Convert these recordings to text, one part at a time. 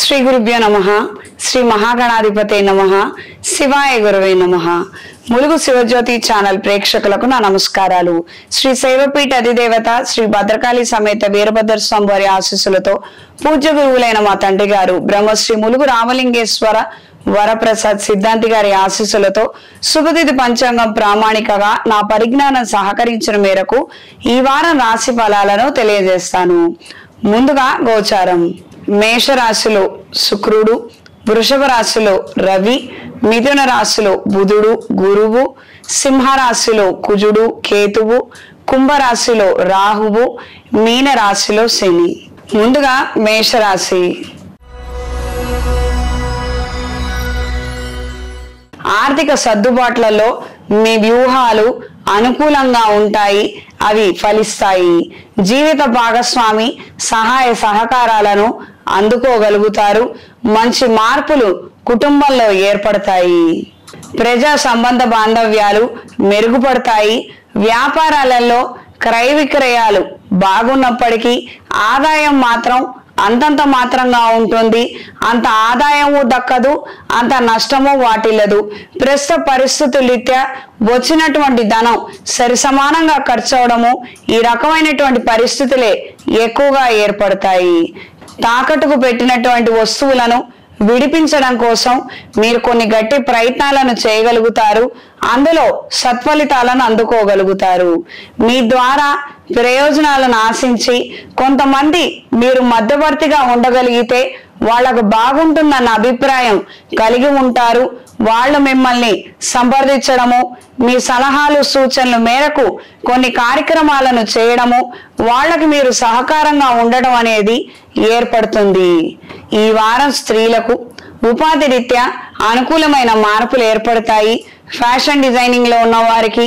శ్రీ గురుభ్యో నమః. శ్రీ మహాగణాధిపతే నమః. శివాయ గురవే నమః. ములుగు శివజ్యోతి ఛానల్ ప్రేక్షకులకు నా నమస్కారాలు. శ్రీ శైవపీఠ అధిదేవత శ్రీ భద్రకాళి సమేత వీరభద్ర స్వామి వారి ఆశీస్సులతో పూజ్య గురువులైన మా తండ్రి గారు బ్రహ్మశ్రీ ములుగు రామలింగేశ్వర వరప్రసాద్ సిద్ధాంతి గారి ఆశీస్సులతో శుభతిథి పంచాంగం ప్రామాణికగా నా పరిజ్ఞానం సహకరించిన మేరకు ఈ వారం రాశి ఫలాలను తెలియజేస్తాను. ముందుగా గోచారం. మేషరాశిలో శుక్రుడు, వృషభ రాశిలో రవి, మిథున రాశిలో బుధుడు గురువు, సింహరాశిలో కుజుడు కేతువు, కుంభరాశిలో రాహువు, మీన రాశిలో శని. ముందుగా మేషరాశి. ఆర్థిక సర్దుబాట్లలో మీ వ్యూహాలు అనుకూలంగా ఉంటాయి, అవి ఫలిస్తాయి. జీవిత భాగస్వామి సహాయ సహకారాలను అందుకోగలుగుతారు. మంచి మార్పులు కుటుంబంలో ఏర్పడతాయి. ప్రజా సంబంధ బాంధవ్యాలు మెరుగుపడతాయి. వ్యాపారాలలో క్రయ విక్రయాలు బాగున్నప్పటికీ ఆదాయం మాత్రం అంతంత మాత్రంగా ఉంటుంది. అంత ఆదాయము దక్కదు, అంత నష్టము వాటిల్లదు. ప్రస్తుత పరిస్థితులీత్యా వచ్చినటువంటి ధనం సరిసమానంగా ఖర్చు అవడము, ఈ రకమైనటువంటి పరిస్థితులే ఎక్కువగా ఏర్పడతాయి. తాకట్టుకు పెట్టినటువంటి వస్తువులను విడిపించడం కోసం మీరు కొన్ని గట్టి ప్రయత్నాలను చేయగలుగుతారు. అందులో సత్ఫలితాలను అందుకోగలుగుతారు. మీ ద్వారా ప్రయోజనాలను ఆశించి కొంతమంది మీరు మధ్యవర్తిగా ఉండగలిగితే వాళ్ళకు బాగుంటుందన్న అభిప్రాయం కలిగి ఉంటారు. వాళ్ళు మిమ్మల్ని సంప్రదించడము, మీ సలహాలు సూచనల మేరకు కొన్ని కార్యక్రమాలను చేయడము, వాళ్ళకి మీరు సహకారంగా ఉండడం అనేది ఏర్పడుతుంది. ఈ వారం స్త్రీలకు ఉపాధి రీత్యా అనుకూలమైన మార్పులు ఏర్పడతాయి. ఫ్యాషన్ డిజైనింగ్ లో ఉన్న వారికి,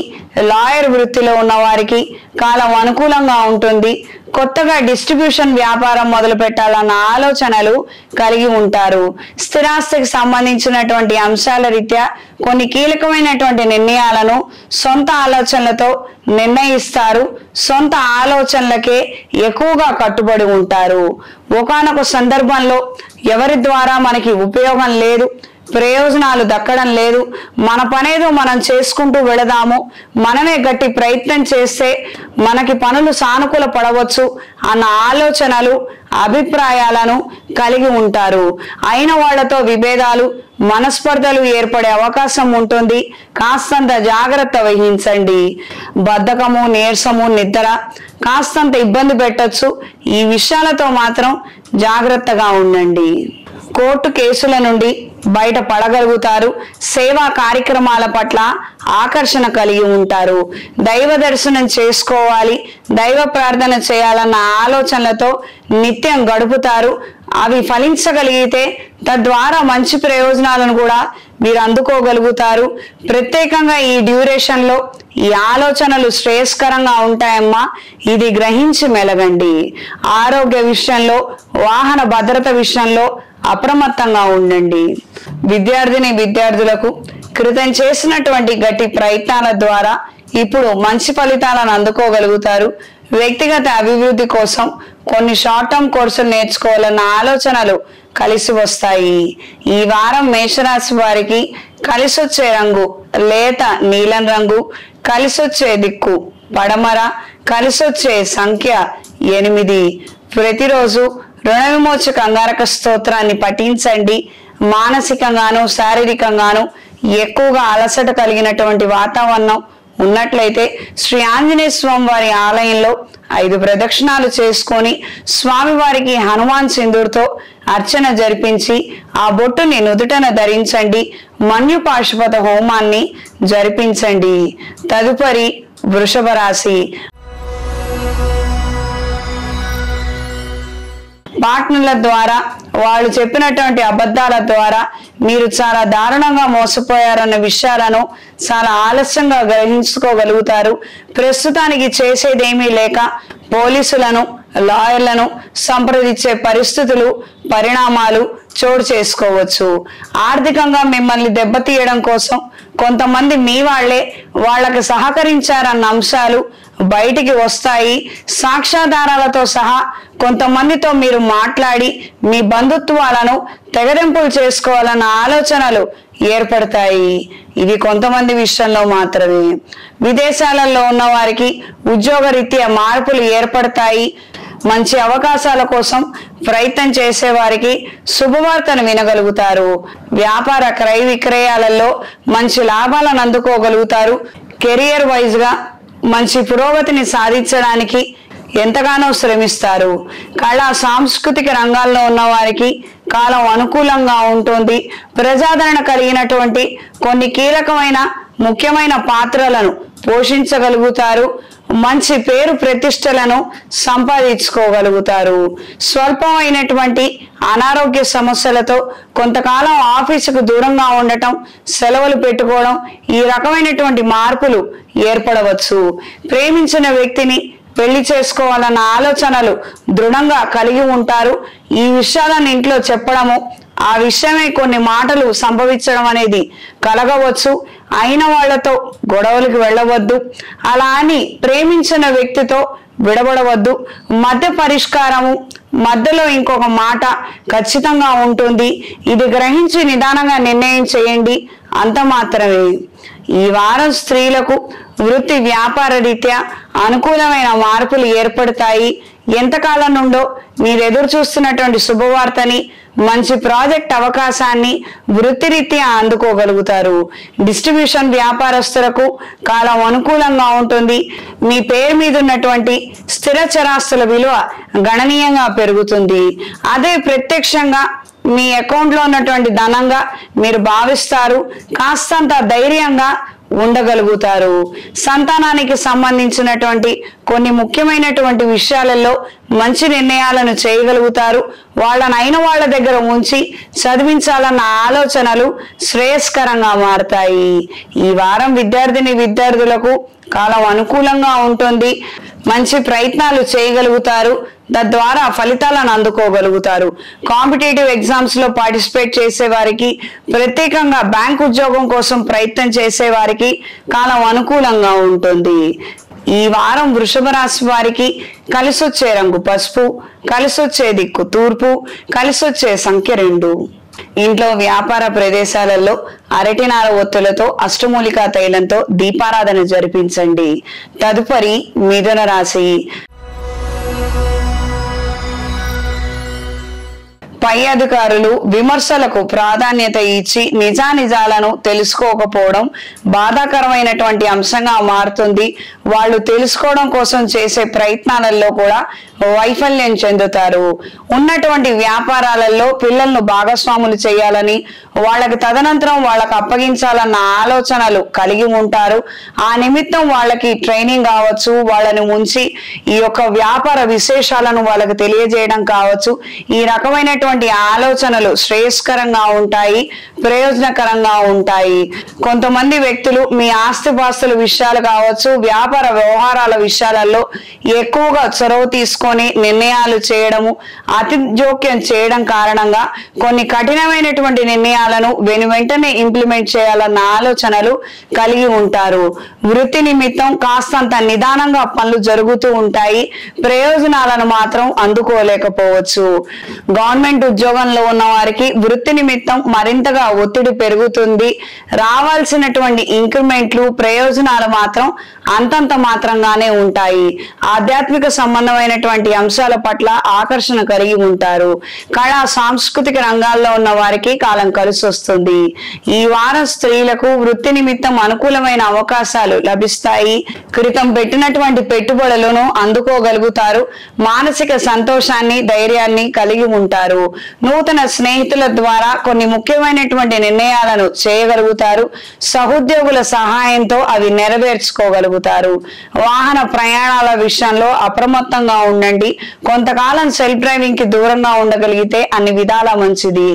లాయర్ వృత్తిలో ఉన్న వారికి కాలం అనుకూలంగా ఉంటుంది. కొత్తగా డిస్ట్రిబ్యూషన్ వ్యాపారం మొదలు పెట్టాలన్న ఆలోచనలు కలిగి ఉంటారు. స్థిరాస్తికి సంబంధించినటువంటి అంశాల రీత్యా కొన్ని కీలకమైనటువంటి నిర్ణయాలను సొంత ఆలోచనలతో నిర్ణయిస్తారు. సొంత ఆలోచనలకే ఎక్కువగా కట్టుబడి ఉంటారు. ఒకానొక సందర్భంలో ఎవరి ద్వారా మనకి ఉపయోగం లేదు, ప్రయోజనాలు దక్కడం లేదు, మన పనేదో మనం చేసుకుంటూ వెళదాము, మనమే గట్టి ప్రయత్నం చేస్తే మనకి పనులు సానుకూల పడవచ్చు అన్న ఆలోచనలు అభిప్రాయాలను కలిగి ఉంటారు. అయిన వాళ్లతో విభేదాలు మనస్పర్ధలు ఏర్పడే అవకాశం ఉంటుంది. కాస్తంత జాగ్రత్త వహించండి. బద్ధకము, నీరసము, నిద్ర కాస్తంత ఇబ్బంది పెట్టొచ్చు. ఈ విషయాలతో మాత్రం జాగ్రత్తగా ఉండండి. కోర్టు కేసుల నుండి బయట పడగలుగుతారు. సేవా కార్యక్రమాల పట్ల ఆకర్షణ కలిగి ఉంటారు. దైవ దర్శనం చేసుకోవాలి, దైవ ప్రార్థన చేయాలన్న ఆలోచనలతో నిత్యం గడుపుతారు. అవి ఫలించగలిగితే తద్వారా మంచి ప్రయోజనాలను కూడా మీరు అందుకోగలుగుతారు. ప్రత్యేకంగా ఈ డ్యూరేషన్ లో ఈ ఆలోచనలు శ్రేయస్కరంగా ఉంటాయమ్మా, ఇది గ్రహించి మెలగండి. ఆరోగ్య విషయంలో, వాహన భద్రత విషయంలో అప్రమత్తంగా ఉండండి. విద్యార్థులకు క్రితం చేసినటువంటి గట్టి ప్రయత్నాల ద్వారా ఇప్పుడు మంచి ఫలితాలను అందుకోగలుగుతారు. వ్యక్తిగత అభివృద్ధి కోసం కొన్ని షార్ట్ టర్మ్ కోర్సులు నేర్చుకోవాలన్న ఆలోచనలు కలిసి వస్తాయి. ఈ వారం మేషరాశి వారికి కలిసొచ్చే రంగు లేత నీలం రంగు, కలిసొచ్చే దిక్కు పడమర, కలిసొచ్చే సంఖ్య 8. ప్రతిరోజు రుణ విమోచక అంగారక స్తోత్రాన్ని పఠించండి. మానసికంగాను శారీరకంగాను ఎక్కువగా అలసట కలిగినటువంటి వాతావరణం ఉన్నట్లయితే శ్రీ ఆంజనేయ స్వామి వారి ఆలయంలో 5 ప్రదక్షిణాలు చేసుకొని స్వామివారికి హనుమాన్ సింధూర్తో అర్చన జరిపించి ఆ బొట్టుని నుదుటన ధరించండి. మన్యు పాశుపత హోమాన్ని జరిపించండి. తదుపరి వృషభ రాశి. పార్ట్నర్ల ద్వారా, వాళ్ళు చెప్పినటువంటి అబద్ధాల ద్వారా మీరు చాలా దారుణంగా మోసపోయారన్న విషయాలను చాలా ఆలస్యంగా గ్రహించుకోగలుగుతారు. ప్రస్తుతానికి చేసేదేమీ లేక పోలీసులను, లాయర్లను సంప్రదించే పరిస్థితులు పరిణామాలు చోటు చేసుకోవచ్చు. ఆర్థికంగా మిమ్మల్ని దెబ్బతీయడం కోసం కొంతమంది మీ వాళ్లే వాళ్ళకి సహకరించారన్న అంశాలు బయటికి వస్తాయి. సాక్ష్యాధారాలతో సహా కొంతమందితో మీరు మాట్లాడి మీ బంధుత్వాలను తెగదెంపులు చేసుకోవాలన్న ఆలోచనలు ఏర్పడతాయి. ఇది కొంతమంది విషయంలో మాత్రమే. విదేశాలలో ఉన్న వారికి ఉద్యోగరీత్యా మార్పులు ఏర్పడతాయి. మంచి అవకాశాల కోసం ప్రయత్నం చేసే వారికి శుభవార్తను వినగలుగుతారు. వ్యాపార క్రయ విక్రయాలలో మంచి లాభాలను అందుకోగలుగుతారు. కెరియర్ వైజ్ గా మంచి పురోగతిని సాధించడానికి ఎంతగానో శ్రమిస్తారు. కళా సాంస్కృతిక రంగాల్లో ఉన్న వారికి కాలం అనుకూలంగా ఉంటుంది. ప్రజాదరణ కలిగినటువంటి కొన్ని కీలకమైన ముఖ్యమైన పాత్రలను పోషించగలుగుతారు. మంచి పేరు ప్రతిష్టలను సంపాదించుకోగలుగుతారు. స్వల్పమైనటువంటి అనారోగ్య సమస్యలతో కొంతకాలం ఆఫీసుకు దూరంగా ఉండటం, సెలవులు పెట్టుకోవడం, ఈ రకమైనటువంటి మార్పులు ఏర్పడవచ్చు. ప్రేమించిన వ్యక్తిని పెళ్లి చేసుకోవాలన్న ఆలోచనలు దృఢంగా కలిగి ఉంటారు. ఈ విషయాలను ఇంట్లో చెప్పడము, ఆ విషయమే కొన్ని మాటలు సంభవించడం అనేది కలగవచ్చు. అయిన వాళ్లతో గొడవలకు వెళ్ళవద్దు. అలా అని ప్రేమించిన వ్యక్తితో విడబడవద్దు. మధ్య పరిష్కారము, మధ్యలో ఇంకొక మాట ఖచ్చితంగా ఉంటుంది. ఇది గ్రహించి నిదానంగా నిర్ణయం చేయండి, అంత మాత్రమే. ఈ వారం స్త్రీలకు వృత్తి వ్యాపార రీత్యా అనుకూలమైన మార్పులు ఏర్పడతాయి. ఎంతకాలం నుండో మీరు ఎదురు చూస్తున్నటువంటి శుభవార్తని, మంచి ప్రాజెక్ట్ అవకాశాన్ని వృత్తిరీత్యా అందుకోగలుగుతారు. డిస్ట్రిబ్యూషన్ వ్యాపారస్తులకు కాలం అనుకూలంగా ఉంటుంది. మీ పేరు మీద ఉన్నటువంటి స్థిర చరాస్తుల విలువ గణనీయంగా పెరుగుతుంది. అదే ప్రత్యక్షంగా మీ అకౌంట్ లో ఉన్నటువంటి ధనంగా మీరు భావిస్తారు. కాస్తంత ధైర్యంగా ఉండగలుగుతారు. సంతానానికి సంబంధించినటువంటి కొన్ని ముఖ్యమైనటువంటి విషయాలలో మంచి నిర్ణయాలను చేయగలుగుతారు. వాళ్ళని అయిన వాళ్ళ దగ్గర ఉంచి చదివించాలన్న ఆలోచనలు శ్రేయస్కరంగా మారతాయి. ఈ వారం విద్యార్థులకు కాలం అనుకూలంగా ఉంటుంది. మంచి ప్రయత్నాలు చేయగలుగుతారు. తద్వారా ఫలితాలను అందుకోగలుగుతారు. కాంపిటేటివ్ ఎగ్జామ్స్ లో పార్టిసిపేట్ చేసే వారికి, ప్రత్యేకంగా బ్యాంక్ ఉద్యోగం కోసం ప్రయత్నం చేసే వారికి కాలం అనుకూలంగా ఉంటుంది. ఈ వారం వృషభ రాశి వారికి కలిసొచ్చే రంగు పసుపు, కలిసొచ్చే దిక్కు తూర్పు, కలిసొచ్చే సంఖ్య 2. ఇంట్లో వ్యాపార ప్రదేశాలలో అరటినార ఒత్తులతో అష్టమూలికా తైలంతో దీపారాధన జరిపించండి. తదుపరి మిథున రాశి. పై అధికారులు విమర్శలకు ప్రాధాన్యత ఇచ్చి నిజానిజాలను తెలుసుకోకపోవడం బాధాకరమైనటువంటి అంశంగా మారుతుంది. వాళ్ళు తెలుసుకోవడం కోసం చేసే ప్రయత్నాలలో కూడా వైఫల్యం చెందుతారు. ఉన్నటువంటి వ్యాపారాలలో పిల్లలను భాగస్వాములు చేయాలని, వాళ్ళకి తదనంతరం వాళ్ళకి అప్పగించాలన్న ఆలోచనలు కలిగి ఉంటారు. ఆ నిమిత్తం వాళ్ళకి ట్రైనింగ్ కావచ్చు, వాళ్ళని ఉంచి ఈ యొక్క వ్యాపార విశేషాలను వాళ్ళకి తెలియజేయడం కావచ్చు. ఈ రకమైనటువంటి ఆలోచనలు శ్రేయస్కరంగా ఉంటాయి, ప్రయోజనకరంగా ఉంటాయి. కొంతమంది వ్యక్తులు మీ ఆస్తిపాస్తుల విషయాలు కావచ్చు, వ్యాపార వ్యవహారాల విషయాలలో ఎక్కువగా చొరవ తీసుకొని నిర్ణయాలు చేయడము, అతి జోక్యం చేయడం కారణంగా కొన్ని కఠినమైనటువంటి నిర్ణయాలను వెంటనే ఇంప్లిమెంట్ చేయాలన్న ఆలోచనలు కలిగి ఉంటారు. వృత్తి నిమిత్తం కాస్తంత నిదానంగా పనులు జరుగుతూ ఉంటాయి. ప్రయోజనాలను మాత్రం అందుకోలేకపోవచ్చు. గవర్నమెంట్ ఉద్యోగంలో ఉన్న వారికి వృత్తి నిమిత్తం మరింతగా ఒత్తిడి పెరుగుతుంది. రావాల్సినటువంటి ఇంక్రిమెంట్లు, ప్రయోజనాలు మాత్రం అంతంత మాత్రంగానే ఉంటాయి. ఆధ్యాత్మిక సంబంధమైనటువంటి అంశాల పట్ల ఆకర్షణ కలిగి ఉంటారు. కళా సాంస్కృతిక రంగాల్లో ఉన్న వారికి కాలం కలిసి వస్తుంది. ఈ వారం స్త్రీలకు వృత్తి నిమిత్తం అనుకూలమైన అవకాశాలు లభిస్తాయి. క్రితం పెట్టినటువంటి పెట్టుబడులను అందుకోగలుగుతారు. మానసిక సంతోషాన్ని, ధైర్యాన్ని కలిగి ఉంటారు. నూతన స్నేహితుల ద్వారా కొన్ని ముఖ్యమైనటువంటి నిర్ణయాలను చేయగలుగుతారు. సహోద్యోగుల సహాయంతో అవి నెరవేర్చుకోగలుగుతారు. వాహన ప్రయాణాల విషయంలో అప్రమత్తంగా ఉండండి. చేయండి. కొంతకాలం సెల్ఫ్ డ్రైవింగ్ కి దూరంగా ఉండగలిగితే అన్ని విధాలా మంచిది.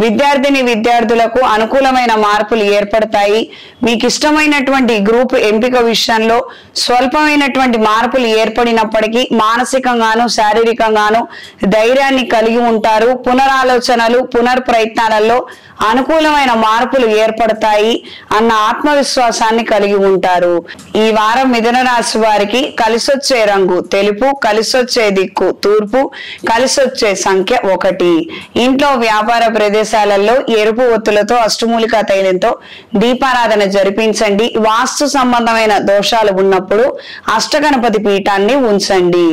విద్యార్థులకు అనుకూలమైన మార్పులు ఏర్పడతాయి. మీకు ఇష్టమైనటువంటి గ్రూప్ ఎంపిక విషయంలో స్వల్పమైనటువంటి మార్పులు ఏర్పడినప్పటికీ మానసికంగాను శారీరకంగాను ధైర్యాన్ని కలిగి ఉంటారు. పునరాలోచనలు పునర్ప్రయత్నాలలో అనుకూలమైన మార్పులు ఏర్పడతాయి అన్న ఆత్మవిశ్వాసాన్ని కలిగి ఉంటారు. ఈ వారం మిథున రాశి వారికి కలిసొచ్చే రంగు తెలుపు, కలిసొచ్చే దిక్కు తూర్పు, కలిసొచ్చే సంఖ్య 1. ఇంట్లో వ్యాపార ప్రదేశాలలో ఎరుపు ఒత్తులతో అష్టమూలికా తైలంతో దీపారాధన జరిపించండి. వాస్తు సంబంధమైన దోషాలు ఉన్నప్పుడు అష్టగణపతి పీఠాన్ని ఉంచండి.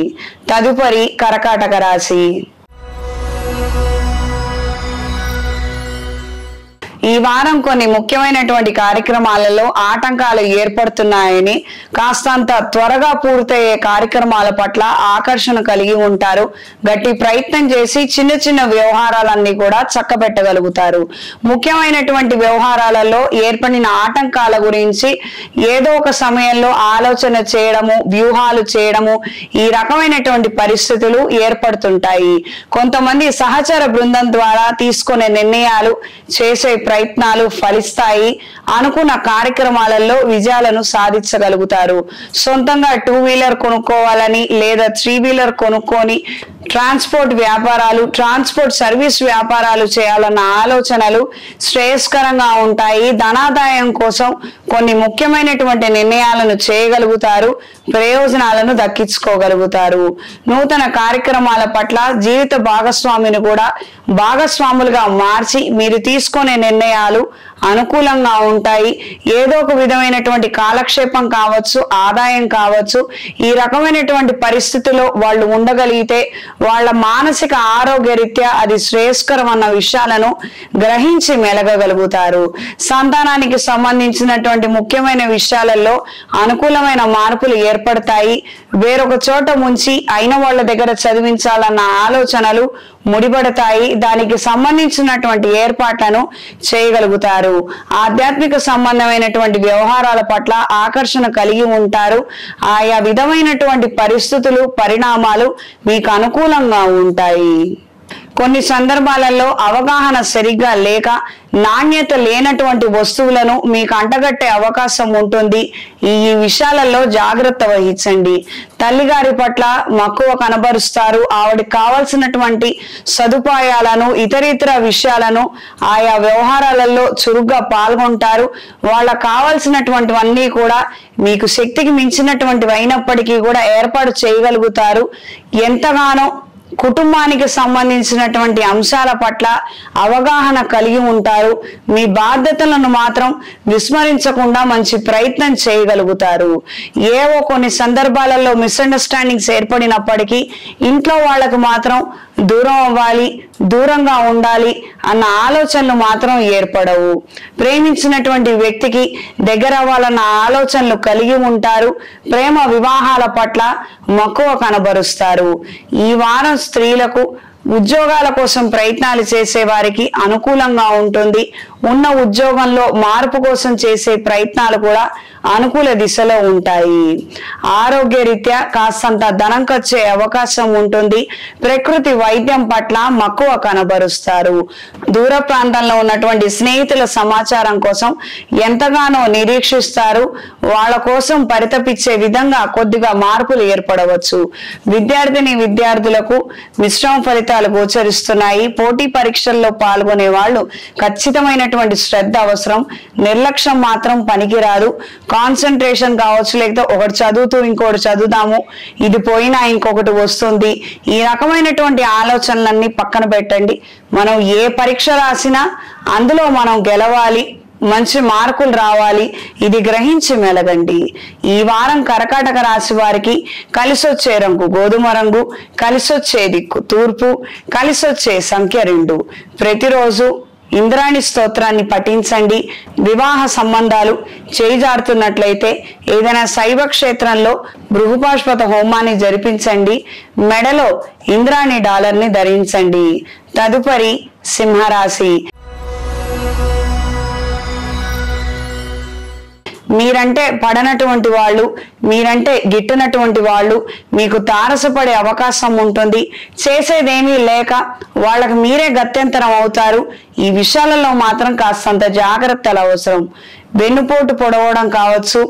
తదుపరి కర్కాటక రాశి. ఈ వారం కొన్ని ముఖ్యమైనటువంటి కార్యక్రమాలలో ఆటంకాలు ఏర్పడుతున్నాయని, కాస్తంత త్వరగా పూర్తయ్యే కార్యక్రమాల పట్ల ఆకర్షణ కలిగి ఉంటారు. గట్టి ప్రయత్నం చేసి చిన్న చిన్న వ్యవహారాలన్నీ కూడా చక్కబెట్టగలుగుతారు. ముఖ్యమైనటువంటి వ్యవహారాలలో ఏర్పడిన ఆటంకాల గురించి ఏదో ఒక సమయంలో ఆలోచన చేయడము, వ్యూహాలు చేయడము, ఈ రకమైనటువంటి పరిస్థితులు ఏర్పడుతుంటాయి. కొంతమంది సహచర బృందం ద్వారా తీసుకునే నిర్ణయాలు, చేసే ప్రయత్నాలు ఫలిస్తాయి. అనుకున్న కార్యక్రమాలలో విజయాలను సాధించగలుగుతారు. సొంతంగా 2 వీలర్ కొనుక్కోవాలని లేదా 3 వీలర్ కొనుక్కొని ట్రాన్స్పోర్ట్ వ్యాపారాలు, ట్రాన్స్పోర్ట్ సర్వీస్ వ్యాపారాలు చేయాలన్న ఆలోచనలు శ్రేయస్కరంగా ఉంటాయి. ధనాదాయం కోసం కొన్ని ముఖ్యమైనటువంటి నిర్ణయాలను చేయగలుగుతారు. ప్రయోజనాలను దక్కించుకోగలుగుతారు. నూతన కార్యక్రమాల పట్ల జీవిత భాగస్వామిని కూడా భాగస్వాములుగా మార్చి మీరు తీసుకునే నిర్ణయాలు అనుకూలంగా ఉంటాయి. ఏదో ఒక విధమైనటువంటి కాలక్షేపం కావచ్చు, ఆదాయం కావచ్చు, ఈ రకమైనటువంటి పరిస్థితిలో వాళ్ళు ఉండగలిగితే వాళ్ళ మానసిక ఆరోగ్య రీత్యా అది శ్రేయస్కరం అన్న విషయాలను గ్రహించి మెలగగలుగుతారు. సంతానానికి సంబంధించినటువంటి ముఖ్యమైన విషయాలలో అనుకూలమైన మార్పులు ఏర్పడతాయి. వేరొక చోట ముంచి అయిన వాళ్ళ దగ్గర చదివించాలన్న ఆలోచనలు ముడిపడతాయి. దానికి సంబంధించినటువంటి ఏర్పాట్లను చేయగలుగుతారు. ఆధ్యాత్మిక సంబంధమైనటువంటి వ్యవహారాల పట్ల ఆకర్షణ కలిగి ఉంటారు. ఆయా విధమైనటువంటి పరిస్థితులు, పరిణామాలు మీకు అనుకూలంగా ఉంటాయి. కొన్ని సందర్భాలలో అవగాహన సరిగ్గా లేక నాణ్యత లేనటువంటి వస్తువులను మీకు అంటగట్టే అవకాశం ఉంటుంది. ఈ విషయాలలో జాగ్రత్త వహించండి. తల్లిగారి పట్ల మక్కువ కనబరుస్తారు. ఆవిడకి కావలసినటువంటి సదుపాయాలను, ఇతరితర విషయాలను ఆయా వ్యవహారాలలో చురుగ్గా పాల్గొంటారు. వాళ్ళకు కావలసినటువంటివన్నీ కూడా మీకు శక్తికి మించినటువంటివి అయినప్పటికీ కూడా ఏర్పాటు చేయగలుగుతారు. ఎంతగానో కుటుంబానికి సంబంధించినటువంటి అంశాల పట్ల అవగాహన కలిగి ఉంటారు. మీ బాధ్యతలను మాత్రం విస్మరించకుండా మంచి ప్రయత్నం చేయగలుగుతారు. ఏవో కొన్ని సందర్భాలలో మిస్అండర్స్టాండింగ్స్ ఏర్పడినప్పటికీ ఇంట్లో వాళ్ళకు మాత్రం దూరం అవ్వాలి, దూరంగా ఉండాలి అన్న ఆలోచనలు మాత్రం ఏర్పడవు. ప్రేమించినటువంటి వ్యక్తికి దగ్గర అవ్వాలన్న ఆలోచనలు కలిగి ఉంటారు. ప్రేమ వివాహాల పట్ల మక్కువ కనబరుస్తారు. ఈ వారం స్త్రీలకు ఉద్యోగాల కోసం ప్రయత్నాలు చేసే వారికి అనుకూలంగా ఉంటుంది. ఉన్న ఉద్యోగంలో మార్పు కోసం చేసే ప్రయత్నాలు కూడా అనుకూల దిశలో ఉంటాయి. ఆరోగ్య రీత్యా కాస్తంత ధనం ఖర్చే అవకాశం ఉంటుంది. ప్రకృతి వైద్యం పట్ల మక్కువ కనబరుస్తారు. దూర ప్రాంతంలో ఉన్నటువంటి స్నేహితుల సమాచారం కోసం ఎంతగానో నిరీక్షిస్తారు. వాళ్ళ కోసం పరితపించే విధంగా కొద్దిగా మార్పులు ఏర్పడవచ్చు. విద్యార్థులకు మిశ్రమ ఫలితాలు గోచరిస్తున్నాయి. పోటీ పరీక్షల్లో పాల్గొనే వాళ్ళు ఖచ్చితమైనటువంటి శ్రద్ధ అవసరం. నిర్లక్ష్యం మాత్రం పనికిరాదు. కాన్సన్ట్రేషన్ కావచ్చు, లేకపోతే ఒకటి చదువుతూ ఇంకొకటి చదువుదాము, ఇది పోయినా ఇంకొకటి వస్తుంది, ఈ రకమైనటువంటి ఆలోచనలన్నీ పక్కన పెట్టండి. మనం ఏ పరీక్ష రాసినా అందులో మనం గెలవాలి, మంచి మార్కులు రావాలి, ఇది గ్రహించి మెలగండి. ఈ వారం కర్కాటక రాశి వారికి కలిసొచ్చే రంగు గోధుమ రంగు, కలిసొచ్చే దిక్కు తూర్పు, కలిసొచ్చే సంఖ్య 2. ప్రతిరోజు ఇంద్రాణి స్తోత్రాన్ని పఠించండి. వివాహ సంబంధాలు చేజారుతున్నట్లయితే ఏదైనా శైవ క్షేత్రంలో బృహపాష్పత హోమాన్ని జరిపించండి. మెడలో ఇంద్రాణి డాలర్ని ధరించండి. తదుపరి సింహరాశి. మీరంటే పడనటువంటి వాళ్ళు, మీరంటే గిట్టనటువంటి వాళ్ళు మీకు తారసపడే అవకాశం ఉంటుంది. చేసేదేమీ లేక వాళ్ళకి మీరే గత్యంతరం అవుతారు. ఈ విషయాలలో మాత్రం కాస్తంత జాగ్రత్తలు అవసరం. వెన్నుపోటు పొడవడం కావచ్చు,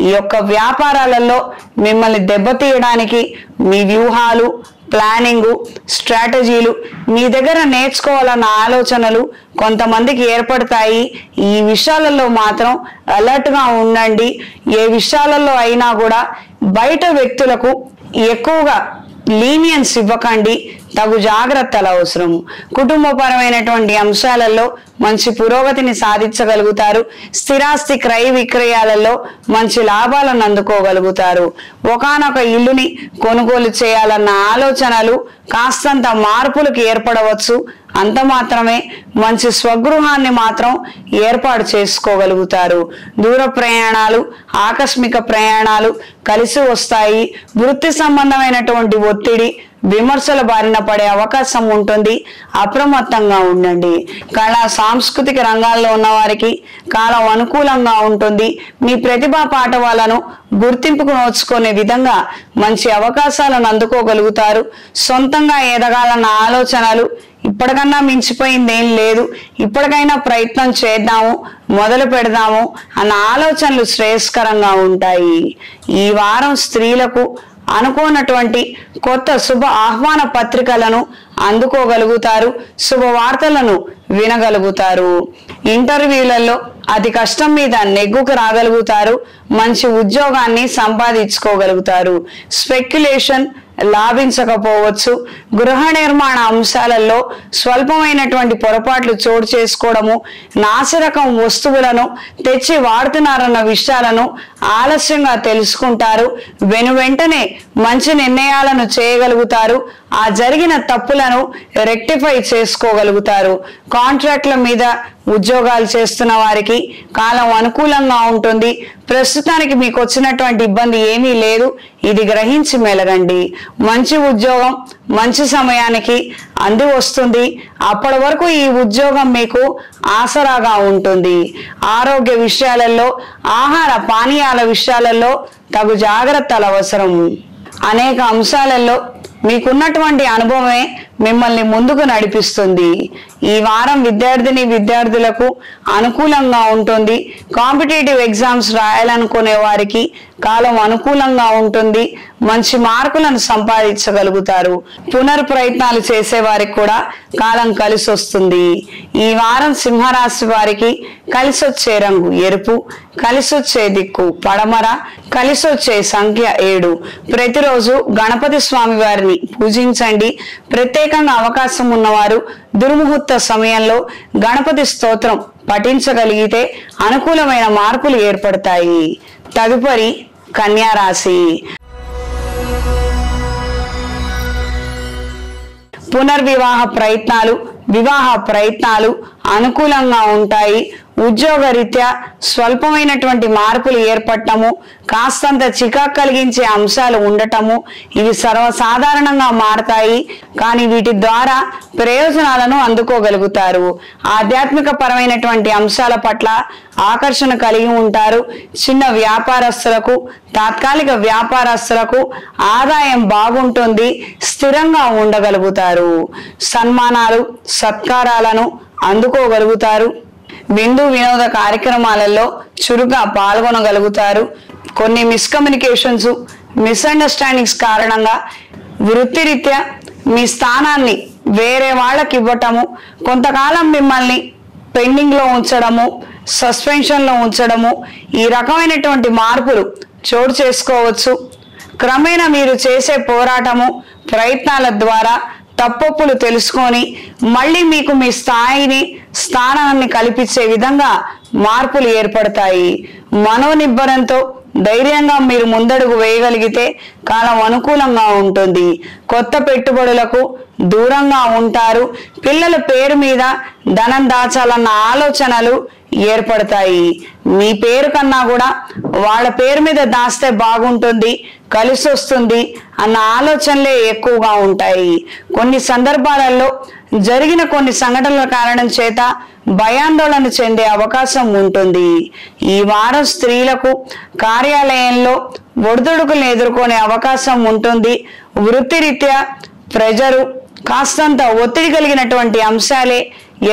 ఈ యొక్క వ్యాపారాలలో మిమ్మల్ని దెబ్బతీయడానికి మీ వ్యూహాలు, ప్లానింగు, స్ట్రాటజీలు మీ దగ్గర నేర్చుకోవాలన్న ఆలోచనలు కొంతమందికి ఏర్పడతాయి. ఈ విషయాలలో మాత్రం అలర్ట్గా ఉండండి. ఏ విషయాలలో అయినా కూడా బయట వ్యక్తులకు ఎక్కువగా లీనియన్స్ ఇవ్వకండి. తగు జాగ్రత్తలు అవసరం. కుటుంబపరమైనటువంటి అంశాలలో మంచి పురోగతిని సాధించగలుగుతారు. స్థిరాస్తి క్రయ విక్రయాలలో మంచి లాభాలను అందుకోగలుగుతారు. ఒకానొక ఇల్లుని కొనుగోలు చేయాలన్న ఆలోచనలు కాస్తంత మార్పులకు ఏర్పడవచ్చు. అంత మాత్రమే. మంచి స్వగృహాన్ని మాత్రం ఏర్పాటు చేసుకోగలుగుతారు. దూర ప్రయాణాలు, ఆకస్మిక ప్రయాణాలు కలిసి వస్తాయి. వృత్తి సంబంధమైనటువంటి ఒత్తిడి, విమర్శల బారిన పడే అవకాశం ఉంటుంది. అప్రమత్తంగా ఉండండి. కళా సాంస్కృతిక రంగాల్లో ఉన్న వారికి కాలం అనుకూలంగా ఉంటుంది. మీ ప్రతిభా పాఠవాలను గుర్తింపుకు నోచుకునే విధంగా మంచి అవకాశాలను అందుకోగలుగుతారు. సొంతంగా ఎదగాలన్న ఆలోచనలు, ఇప్పటికన్నా మించిపోయింది ఏం లేదు, ఇప్పటికైనా ప్రయత్నం చేద్దాము, మొదలు పెడదాము అన్న ఆలోచనలు శ్రేయస్కరంగా ఉంటాయి. ఈ వారం స్త్రీలకు అనుకోనటువంటి కొత్త శుభ ఆహ్వాన పత్రికలను అందుకోగలుగుతారు. శుభవార్తలను వినగలుగుతారు. ఇంటర్వ్యూలలో అతి కష్టం మీద నెగ్గుకు రాగలుగుతారు. మంచి ఉద్యోగాన్ని సంపాదించుకోగలుగుతారు. స్పెక్యులేషన్ లాభించకపోవచ్చు. గృహ నిర్మాణ అంశాలలో స్వల్పమైనటువంటి పొరపాట్లు చోటు చేసుకోవడము, నాసిరకం వస్తువులను తెచ్చి వాడుతున్నారన్న విషయాలను ఆలస్యంగా తెలుసుకుంటారు. వెంటనే మంచి నిర్ణయాలను చేయగలుగుతారు. ఆ జరిగిన తప్పులను రెక్టిఫై చేసుకోగలుగుతారు. కాంట్రాక్ట్ల మీద ఉద్యోగాలు చేస్తున్న వారికి కాలం అనుకూలంగా ఉంటుంది. ప్రస్తుతానికి మీకు వచ్చినటువంటి ఇబ్బంది ఏమీ లేదు. ఇది గ్రహించి మెలగండి. మంచి ఉద్యోగం మంచి సమయానికి అంది వస్తుంది. అప్పటి వరకు ఈ ఉద్యోగం మీకు ఆసరాగా ఉంటుంది. ఆరోగ్య విషయాలలో, ఆహార పానీయాల విషయాలలో తగు జాగ్రత్తలు అవసరం. అనేక అంశాలలో మీకున్నటువంటి అనుభవమే మిమ్మల్ని ముందుకు నడిపిస్తుంది. ఈ వారం విద్యార్థులకు అనుకూలంగా ఉంటుంది. కాంపిటేటివ్ ఎగ్జామ్స్ రాయాలనుకునే వారికి కాలం అనుకూలంగా ఉంటుంది. మంచి మార్కులను సంపాదించగలుగుతారు. పునర్ప్రయత్నాలు చేసే వారికి కూడా కాలం కలిసి వస్తుంది. ఈ వారం సింహరాశి వారికి కలిసొచ్చే రంగు ఎరుపు, కలిసొచ్చే దిక్కు పడమర, కలిసొచ్చే సంఖ్య 7. ప్రతిరోజు గణపతి స్వామి వారిని పూజించండి. ప్రత్యేకంగా అవకాశం ఉన్నవారు దుర్ముహూర్త సమయంలో గణపతి స్తోత్రం పఠించగలిగితే అనుకూలమైన మార్పులు ఏర్పడతాయి. తదుపరి కన్యా రాశి. పునర్వివాహ వివాహ ప్రయత్నాలు అనుకూలంగా ఉంటాయి. ఉద్యోగరీత్యా స్వల్పమైనటువంటి మార్పులు ఏర్పడటము, కాస్తంత చికాకు కలిగించే అంశాలు ఉండటము ఇవి సర్వసాధారణంగా మారతాయి. కానీ వీటి ద్వారా ప్రయోజనాలను అందుకోగలుగుతారు. ఆధ్యాత్మిక పరమైనటువంటి అంశాల పట్ల ఆకర్షణ కలిగి ఉంటారు. చిన్న వ్యాపారస్తులకు, తాత్కాలిక వ్యాపారస్తులకు ఆదాయం బాగుంటుంది. స్థిరంగా ఉండగలుగుతారు. సన్మానాలు, సత్కారాలను అందుకోగలుగుతారు. విందు వినోద కార్యక్రమాలలో చురుగ్గా పాల్గొనగలుగుతారు. కొన్ని మిస్కమ్యూనికేషన్స్, మిస్అండర్స్టాండింగ్స్ కారణంగా వృత్తిరీత్యా మీ స్థానాన్ని వేరే వాళ్ళకి ఇవ్వటము, కొంతకాలం మిమ్మల్ని పెండింగ్లో ఉంచడము, సస్పెన్షన్లో ఉంచడము ఈ రకమైనటువంటి మార్పులు చోటు చేసుకోవచ్చు. క్రమేణా మీరు చేసే పోరాటము, ప్రయత్నాల ద్వారా తప్పొప్పులు తెలుసుకొని మళ్ళీ మీకు మీ స్థానాన్ని కల్పించే విధంగా మార్పులు ఏర్పడతాయి. మనోనిబ్బరంతో ధైర్యంగా మీరు ముందడుగు వేయగలిగితే కాలం అనుకూలంగా ఉంటుంది. కొత్త పెట్టుబడులకు దూరంగా ఉంటారు. పిల్లల పేరు మీద ధనం దాచాలన్న ఆలోచనలు ఏర్పడతాయి. మీ పేరు కన్నా కూడా వాళ్ళ పేరు మీద దాస్తే బాగుంటుంది, కలిసి వస్తుంది అన్న ఆలోచనలే ఎక్కువగా ఉంటాయి. కొన్ని సందర్భాలలో జరిగిన కొన్ని సంఘటనల కారణం చేత భయాందోళన చెందే అవకాశం ఉంటుంది. ఈ వారం స్త్రీలకు కార్యాలయంలో ఒడిదుడుకులను ఎదుర్కొనే అవకాశం ఉంటుంది. వృత్తిరీత్యా ప్రెజరు, కాస్తంత ఒత్తిడి కలిగినటువంటి అంశాలే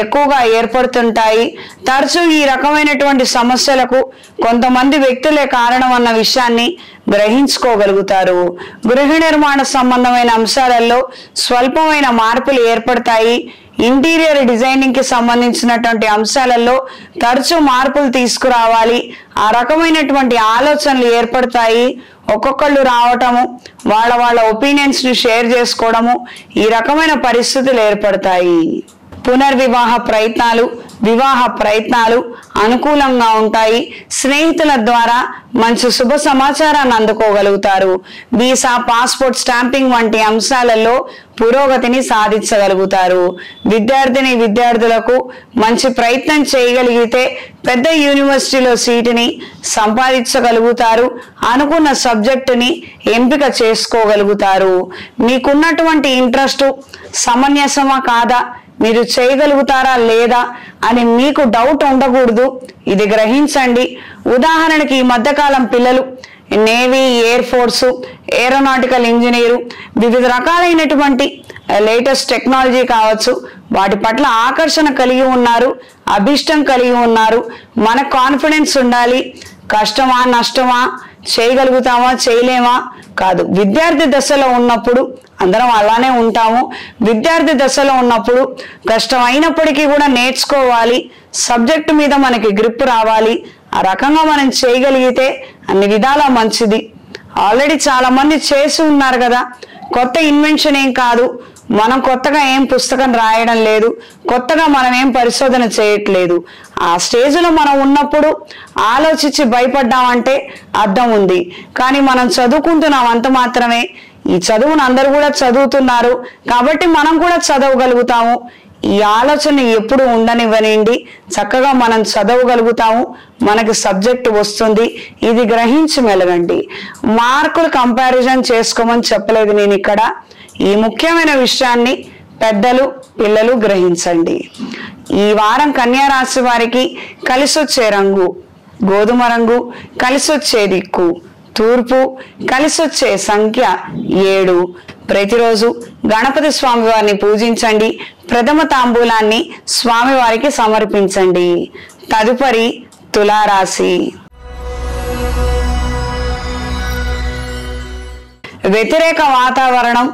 ఎక్కువగా ఏర్పడుతుంటాయి. తరచూ ఈ రకమైనటువంటి సమస్యలకు కొంతమంది వ్యక్తులే కారణం అన్న విషయాన్ని గ్రహించుకోగలుగుతారు. గృహ నిర్మాణ సంబంధమైన అంశాలలో స్వల్పమైన మార్పులు ఏర్పడతాయి. ఇంటీరియర్ డిజైనింగ్ కి సంబంధించినటువంటి అంశాలలో తరచూ మార్పులు తీసుకురావాలి. ఆ రకమైనటువంటి ఆలోచనలు ఏర్పడతాయి. ఒక్కొక్కళ్ళు రావటము, వాళ్ళ ఒపీనియన్స్ ని షేర్ చేసుకోవడము, ఈ రకమైన పరిస్థితులు ఏర్పడతాయి. పునర్వివాహ ప్రయత్నాలు, వివాహ ప్రయత్నాలు అనుకూలంగా ఉంటాయి. స్నేహితుల ద్వారా మంచి శుభ సమాచారాన్ని అందుకోగలుగుతారు. వీసా, పాస్పోర్ట్ స్టాంపింగ్ వంటి అంశాలలో పురోగతిని సాధించగలుగుతారు. విద్యార్థులకు మంచి ప్రయత్నం చేయగలిగితే పెద్ద యూనివర్సిటీలో సీటుని సంపాదించగలుగుతారు. అనుకున్న సబ్జెక్టుని ఎంపిక చేసుకోగలుగుతారు. మీకున్నటువంటి ఇంట్రెస్ట్ సమంజసమా కాదా, మీరు చేయగలుగుతారా లేదా అని మీకు డౌట్ ఉండకూడదు. ఇది గ్రహించండి. ఉదాహరణకి ఈ మధ్యకాలం పిల్లలు navy, air force, aeronautical engineer, వివిధ రకాలైనటువంటి లేటెస్ట్ టెక్నాలజీ కావచ్చు, వాటి పట్ల ఆకర్షణ కలిగి ఉన్నారు, అభిష్టం కలిగి ఉన్నారు. మన కాన్ఫిడెన్స్ ఉండాలి. కష్టమా, నష్టమా, చేయగలుగుతామా, చేయలేమా కాదు. విద్యార్థి దశలో ఉన్నప్పుడు అందరం అలానే ఉంటాము. విద్యార్థి దశలో ఉన్నప్పుడు కష్టమైనప్పటికీ కూడా నేర్చుకోవాలి. సబ్జెక్టు మీద మనకి గ్రిప్ రావాలి. ఆ రకంగా మనం చేయగలిగితే అన్ని విధాలా మంచిది. ఆల్రెడీ చాలా మంది చేసి ఉన్నారు కదా. కొత్త ఇన్వెన్షన్ ఏం కాదు. మనం కొత్తగా ఏం పుస్తకం రాయడం లేదు, కొత్తగా మనం ఏం పరిశోధన చేయట్లేదు. ఆ స్టేజ్లో మనం ఉన్నప్పుడు ఆలోచించి భయపడ్డామంటే అర్థం ఉంది. కానీ మనం చదువుకుంటున్నాం అంత మాత్రమే. ఈ చదువును అందరూ కూడా చదువుతున్నారు కాబట్టి మనం కూడా చదవగలుగుతాము. ఈ ఆలోచన ఎప్పుడు ఉండనివ్వనండి. చక్కగా మనం చదవగలుగుతాము, మనకి సబ్జెక్ట్ వస్తుంది. ఇది గ్రహించి మెలగండి. మార్కులు కంపారిజన్ చేసుకోమని చెప్పలేదు నేను ఇక్కడ. ఈ ముఖ్యమైన విషయాన్ని పెద్దలు, పిల్లలు గ్రహించండి. ఈ వారం కన్యా రాశి వారికి కలిసొచ్చే రంగు గోధుమ రంగు, కలిసొచ్చే దిక్కు తూర్పు, కలిసొచ్చే సంఖ్య 7. ప్రతిరోజు గణపతి స్వామి వారిని పూజించండి. ప్రథమ తాంబూలాన్ని స్వామివారికి సమర్పించండి. తదుపరి తులారాశి. వ్యతిరేక వాతావరణం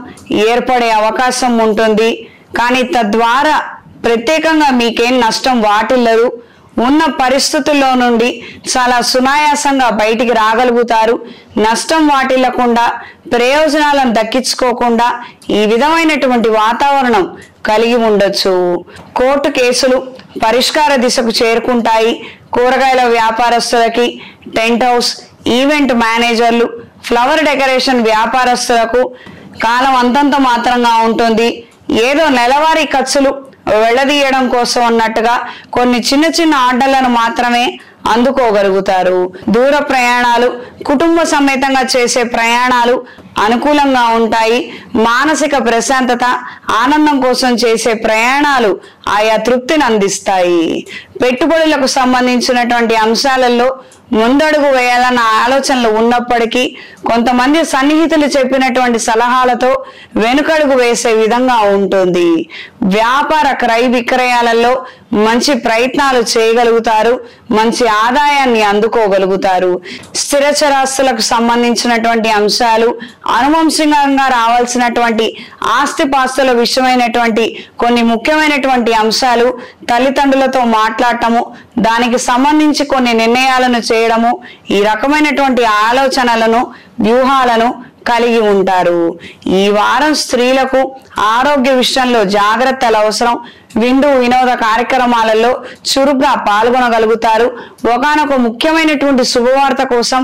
ఏర్పడే అవకాశం ఉంటుంది. కానీ తద్వారా ప్రత్యేకంగా మీకేం నష్టం వాటిల్లదు. ఉన్న పరిస్థితుల్లో నుండి చాలా సునాయాసంగా బయటికి రాగలుగుతారు. నష్టం వాటిల్లకుండా, ప్రయోజనాలను దక్కించుకోకుండా ఈ విధమైనటువంటి వాతావరణం కలిగి ఉండొచ్చు. కోర్టు కేసులు పరిష్కార దిశకు చేరుకుంటాయి. కూరగాయల వ్యాపారస్తులకి, టెంట్ హౌస్, ఈవెంట్ మేనేజర్లు, ఫ్లవర్ డెకరేషన్ వ్యాపారస్తులకు కాలం అంతంత మాత్రంగా ఉంటుంది. ఏదో నెలవారీ ఖర్చులు వెళ్ళదీయడం కోసం అన్నట్టుగా కొన్ని చిన్న చిన్న ఆర్డర్లను మాత్రమే అందుకోగలుగుతారు. దూర ప్రయాణాలు, కుటుంబ సమేతంగా చేసే ప్రయాణాలు అనుకూలంగా ఉంటాయి. మానసిక ప్రశాంతత, ఆనందం కోసం చేసే ప్రయాణాలు ఆయా తృప్తిని అందిస్తాయి. పెట్టుబడులకు సంబంధించినటువంటి అంశాలలో ముందడుగు వేయాలన్న ఆలోచనలు ఉన్నప్పటికీ కొంతమంది సన్నిహితులు చెప్పినటువంటి సలహాలతో వెనుకడుగు వేసే విధంగా ఉంటుంది. వ్యాపార క్రయ విక్రయాలలో మంచి ప్రయత్నాలు చేయగలుగుతారు. మంచి ఆదాయాన్ని అందుకోగలుగుతారు. స్థిరచరాస్తులకు సంబంధించినటువంటి అంశాలు, అనువంశికంగా రావాల్సినటువంటి ఆస్తిపాస్తుల విషయమైనటువంటి కొన్ని ముఖ్యమైనటువంటి అంశాలు తల్లిదండ్రులతో మాట్లాడటము, దానికి సంబంధించి కొన్ని నిర్ణయాలను చేయడము, ఈ రకమైనటువంటి ఆలోచనలను, వ్యూహాలను కలిగి ఉంటారు. ఈ వారం స్త్రీలకు ఆరోగ్య విషయంలో జాగ్రత్తలు అవసరం. వినోద కార్యక్రమాలలో చురుగ్గా పాల్గొనగలుగుతారు. ఒకనొక ముఖ్యమైనటువంటి శుభవార్త కోసం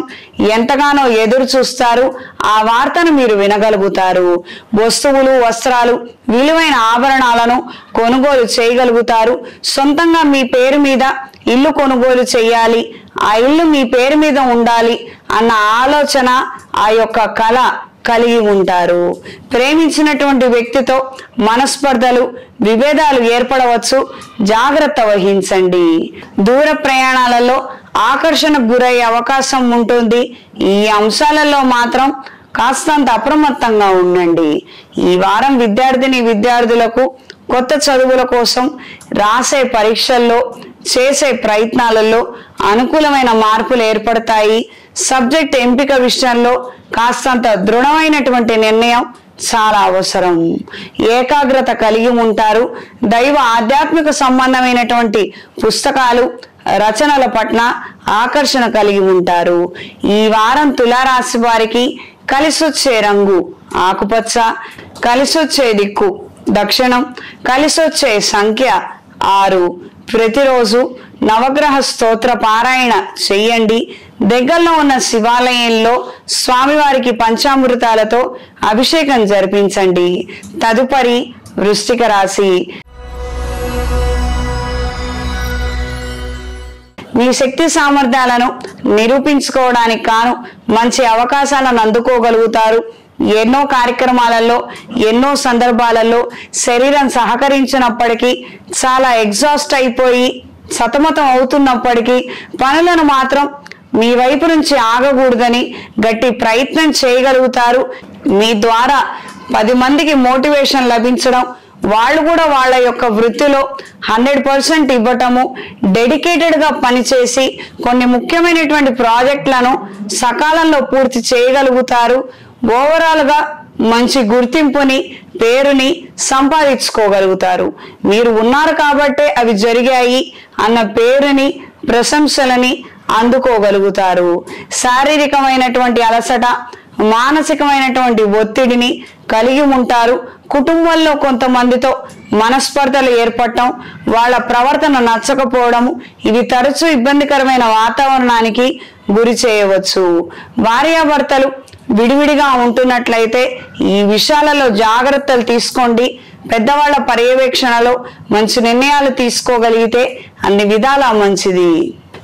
ఎంతగానో ఎదురు చూస్తారు. ఆ వార్తను మీరు వినగలుగుతారు. వస్తువులు, వస్త్రాలు, విలువైన ఆభరణాలను కొనుగోలు చేయగలుగుతారు. సొంతంగా మీ పేరు మీద ఇల్లు కొనుగోలు చేయాలి, ఆ ఇల్లు మీ పేరు మీద ఉండాలి అన్న ఆలోచన, ఆ యొక్క కళ కలిగి ఉంటారు. ప్రేమించినటువంటి వ్యక్తితో మనస్పర్ధలు, విభేదాలు ఏర్పడవచ్చు. జాగ్రత్త వహించండి. దూర ప్రయాణాలలో ఆకర్షణకు గురయ్యే అవకాశం ఉంటుంది. ఈ అంశాలలో మాత్రం కాస్తంత అప్రమత్తంగా ఉండండి. ఈ వారం విద్యార్థులకు కొత్త చదువుల కోసం రాసే పరీక్షల్లో, చేసే ప్రయత్నాలలో అనుకూలమైన మార్పులు ఏర్పడతాయి. సబ్జెక్ట్ ఎంపిక విషయంలో కాస్తంత దృఢమైనటువంటి నిర్ణయం చాలా అవసరం. ఏకాగ్రత కలిగి ఉంటారు. దైవ ఆధ్యాత్మిక సంబంధమైనటువంటి పుస్తకాలు, రచనల పట్ల ఆకర్షణ కలిగి ఉంటారు. ఈ వారం తులారాశి వారికి కలిసొచ్చే రంగు ఆకుపచ్చ, కలిసొచ్చే దిక్కు దక్షిణం, కలిసొచ్చే సంఖ్య 6. ప్రతిరోజు నవగ్రహ స్తోత్ర పారాయణ చెయ్యండి. దగ్గరలో ఉన్న శివాలయంలో స్వామివారికి పంచామృతాలతో అభిషేకం జరిపించండి. తదుపరి వృశ్చిక రాశి. మీ శక్తి సామర్థ్యాలను నిరూపించుకోవడానికి కాను మంచి అవకాశాలను అందుకోగలుగుతారు. ఎన్నో కార్యక్రమాలలో, ఎన్నో సందర్భాలలో శరీరం సహకరించినప్పటికీ, చాలా ఎగ్జాస్ట్ అయిపోయి సతమతం అవుతున్నప్పటికీ పనులను మాత్రం మీ వైపు నుంచి ఆగకూడదని గట్టి ప్రయత్నం చేయగలుగుతారు. మీ ద్వారా 10 మందికి మోటివేషన్ లభించడం, వాళ్ళు కూడా వాళ్ళ యొక్క వృత్తిలో 100% ఇవ్వటము, డెడికేటెడ్గా పనిచేసి కొన్ని ముఖ్యమైనటువంటి ప్రాజెక్టులను సకాలంలో పూర్తి చేయగలుగుతారు. ఓవరాల్గా మంచి గుర్తింపుని, పేరుని సంపాదించుకోగలుగుతారు. మీరు ఉన్నారు కాబట్టే అవి జరిగాయి అన్న పేరుని, ప్రశంసలని అందుకోగలుగుతారు. శారీరకమైనటువంటి అలసట, మానసికమైనటువంటి ఒత్తిడిని కలిగి ఉంటారు. కుటుంబంలో కొంతమందితో మనస్పర్ధలు ఏర్పడటం, వాళ్ళ ప్రవర్తన నచ్చకపోవడము, ఇవి తరచూ ఇబ్బందికరమైన వాతావరణానికి గురి చేయవచ్చు. భార్యాభర్తలు విడివిడిగా ఉంటున్నట్లయితే ఈ విషయాలలో జాగ్రత్తలు తీసుకోండి. పెద్దవాళ్ల పర్యవేక్షణలో మంచి నిర్ణయాలు తీసుకోగలిగితే అన్ని విధాలా మంచిది.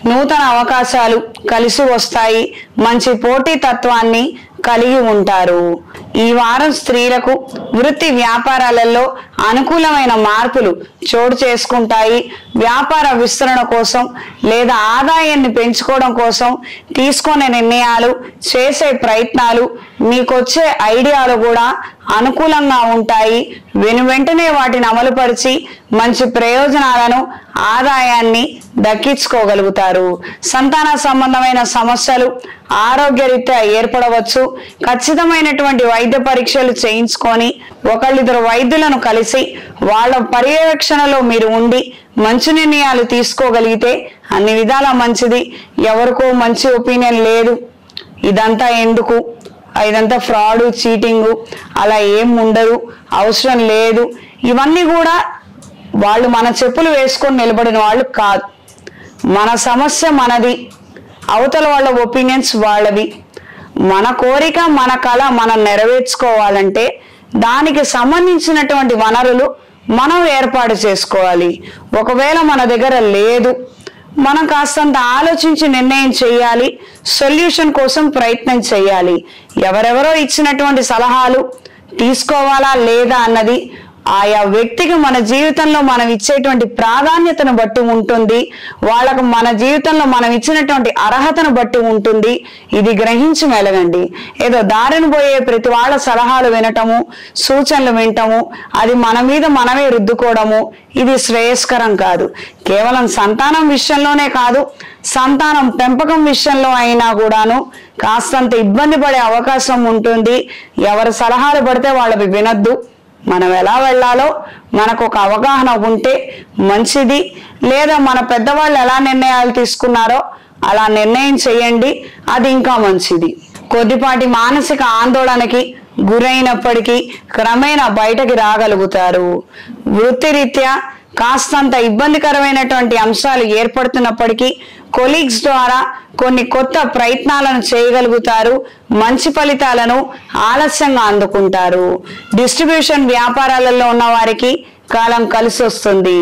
నూతన అవకాశాలు కలిసి వస్తాయి. మంచి పోటీ తత్వాన్ని కలిగి ఉంటారు. ఈ వారం స్త్రీలకు వృత్తి వ్యాపారాలలో అనుకూలమైన మార్పులు చోటు చేసుకుంటాయి. వ్యాపార విస్తరణ కోసం లేదా ఆదాయాన్ని పెంచుకోవడం కోసం తీసుకునే నిర్ణయాలు, చేసే ప్రయత్నాలు, మీకొచ్చే ఐడియాలు కూడా అనుకూలంగా ఉంటాయి. వెంటనే వాటిని అమలుపరిచి మంచి ప్రయోజనాలను, ఆదాయాన్ని దక్కించుకోగలుగుతారు. సంతాన సంబంధమైన సమస్యలు ఆరోగ్యరీత్యా ఏర్పడవచ్చు. ఖచ్చితమైనటువంటి వైద్య పరీక్షలు చేయించుకొని ఒకళ్ళిద్దరు వైద్యులను కలిసి వాళ్ళ పర్యవేక్షణలో మీరు ఉండి మంచి నిర్ణయాలు తీసుకోగలిగితే అన్ని విధాల మంచిది. ఎవరికో మంచి ఒపీనియన్ లేదు, ఇదంతా ఎందుకు, ఇదంతా ఫ్రాడ్, చీటింగు, అలా ఏం ఉండదు, అవసరం లేదు, ఇవన్నీ కూడా వాళ్ళు మన చెప్పులు వేసుకొని నిలబడిన వాళ్ళు కాదు. మన సమస్య మనది, అవతల వాళ్ళ ఒపీనియన్స్ వాళ్ళవి. మన కోరిక, మన కళ మనం నెరవేర్చుకోవాలంటే దానికి సంబంధించినటువంటి వనరులు మనం ఏర్పాటు చేసుకోవాలి. ఒకవేళ మన దగ్గర లేదు, మనం కాస్తంత ఆలోచించి నిర్ణయం చేయాలి. సొల్యూషన్ కోసం ప్రయత్నం చేయాలి. ఎవరెవరో ఇచ్చినటువంటి సలహాలు తీసుకోవాలా లేదా అన్నది ఆయా వ్యక్తికి మన జీవితంలో మనం ఇచ్చేటువంటి ప్రాధాన్యతను బట్టి ఉంటుంది. వాళ్ళకు మన జీవితంలో మనం ఇచ్చినటువంటి అర్హతను బట్టి ఉంటుంది. ఇది గ్రహించి మెలగండి. ఏదో దారిని పోయే ప్రతి వాళ్ళ సలహాలు వినటము, సూచనలు వినటము, అది మన మీద మనమే రుద్దుకోవడము, ఇది శ్రేయస్కరం కాదు. కేవలం సంతానం విషయంలోనే కాదు, సంతానం పెంపకం విషయంలో అయినా కూడాను కాస్తంత ఇబ్బంది పడే అవకాశం ఉంటుంది. ఎవరి సలహాలు పడితే వాళ్ళవి వినొద్దు. మనం ఎలా వెళ్ళాలో మనకు ఒక అవగాహన ఉంటే మంచిది. లేదా మన పెద్దవాళ్ళు ఎలా నిర్ణయాలు తీసుకున్నారో అలా నిర్ణయం చేయండి, అది ఇంకా మంచిది. కొద్దిపాటి మానసిక ఆందోళనకి గురైనప్పటికీ క్రమేణా బయటకి రాగలుగుతారు. వృత్తిరీత్యా కాస్తంత ఇబ్బందికరమైనటువంటి అంశాలు ఏర్పడుతున్నప్పటికీ కొలీగ్స్ ద్వారా కొన్ని కొత్త ప్రయత్నాలను చేయగలుగుతారు. మంచి ఫలితాలను ఆలస్యంగా అందుకుంటారు. డిస్ట్రిబ్యూషన్ వ్యాపారాలలో ఉన్న వారికి కాలం కలిసి వస్తుంది.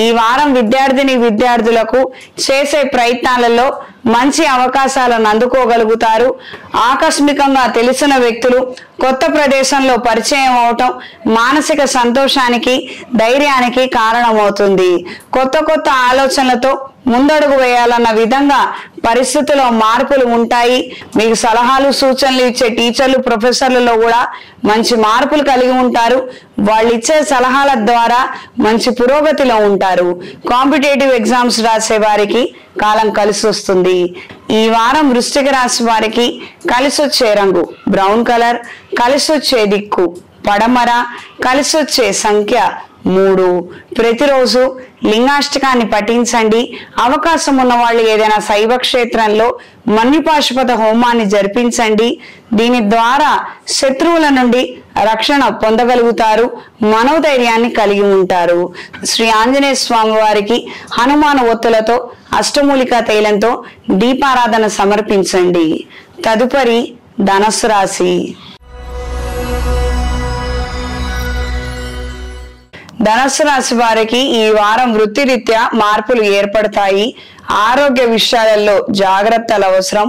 ఈ వారం విద్యార్థులకు చేసే ప్రయత్నాలలో మంచి అవకాశాలను అందుకోగలుగుతారు. ఆకస్మికంగా తెలిసిన వ్యక్తులు కొత్త ప్రదేశంలో పరిచయం అవటం మానసిక సంతోషానికి, ధైర్యానికి కారణమవుతుంది. కొత్త ఆలోచనలతో ముందడుగు వేయాలన్న విధంగా పరిస్థితుల్లో మార్పులు ఉంటాయి. మీకు సలహాలు, సూచనలు ఇచ్చే టీచర్లు, ప్రొఫెసర్లలో కూడా మంచి మార్పులు కలిగి ఉంటారు. వాళ్ళు ఇచ్చే సలహాల ద్వారా మంచి పురోగతిలో ఉంటారు. కాంపిటేటివ్ ఎగ్జామ్స్ రాసే వారికి కాలం కలిసి వస్తుంది. ఈ వారం వృశ్చిక రాశి వారికి కలిసి వచ్చే రంగు బ్రౌన్ కలర్, కలిసి వచ్చే దిక్కు పడమర, కలిసి వచ్చే సంఖ్య 3. ప్రతిరోజు లింగాష్టకాన్ని పఠించండి. అవకాశం ఉన్న వాళ్ళు ఏదైనా శైవ క్షేత్రంలో మన్యుపాశుపత హోమాన్ని జరిపించండి. దీని ద్వారా శత్రువుల నుండి రక్షణ పొందగలుగుతారు. మనోధైర్యాన్ని కలిగి ఉంటారు. శ్రీ ఆంజనేయ స్వామి వారికి హనుమాన్ ఒత్తులతో అష్టమూలికా తైలంతో దీపారాధన సమర్పించండి. తదుపరి ధనస్సు రాశి. ధనస్సు రాశి వారికి ఈ వారం వృత్తిరీత్యా మార్పులు ఏర్పడతాయి. ఆరోగ్య విషయాలలో జాగ్రత్తలు అవసరం.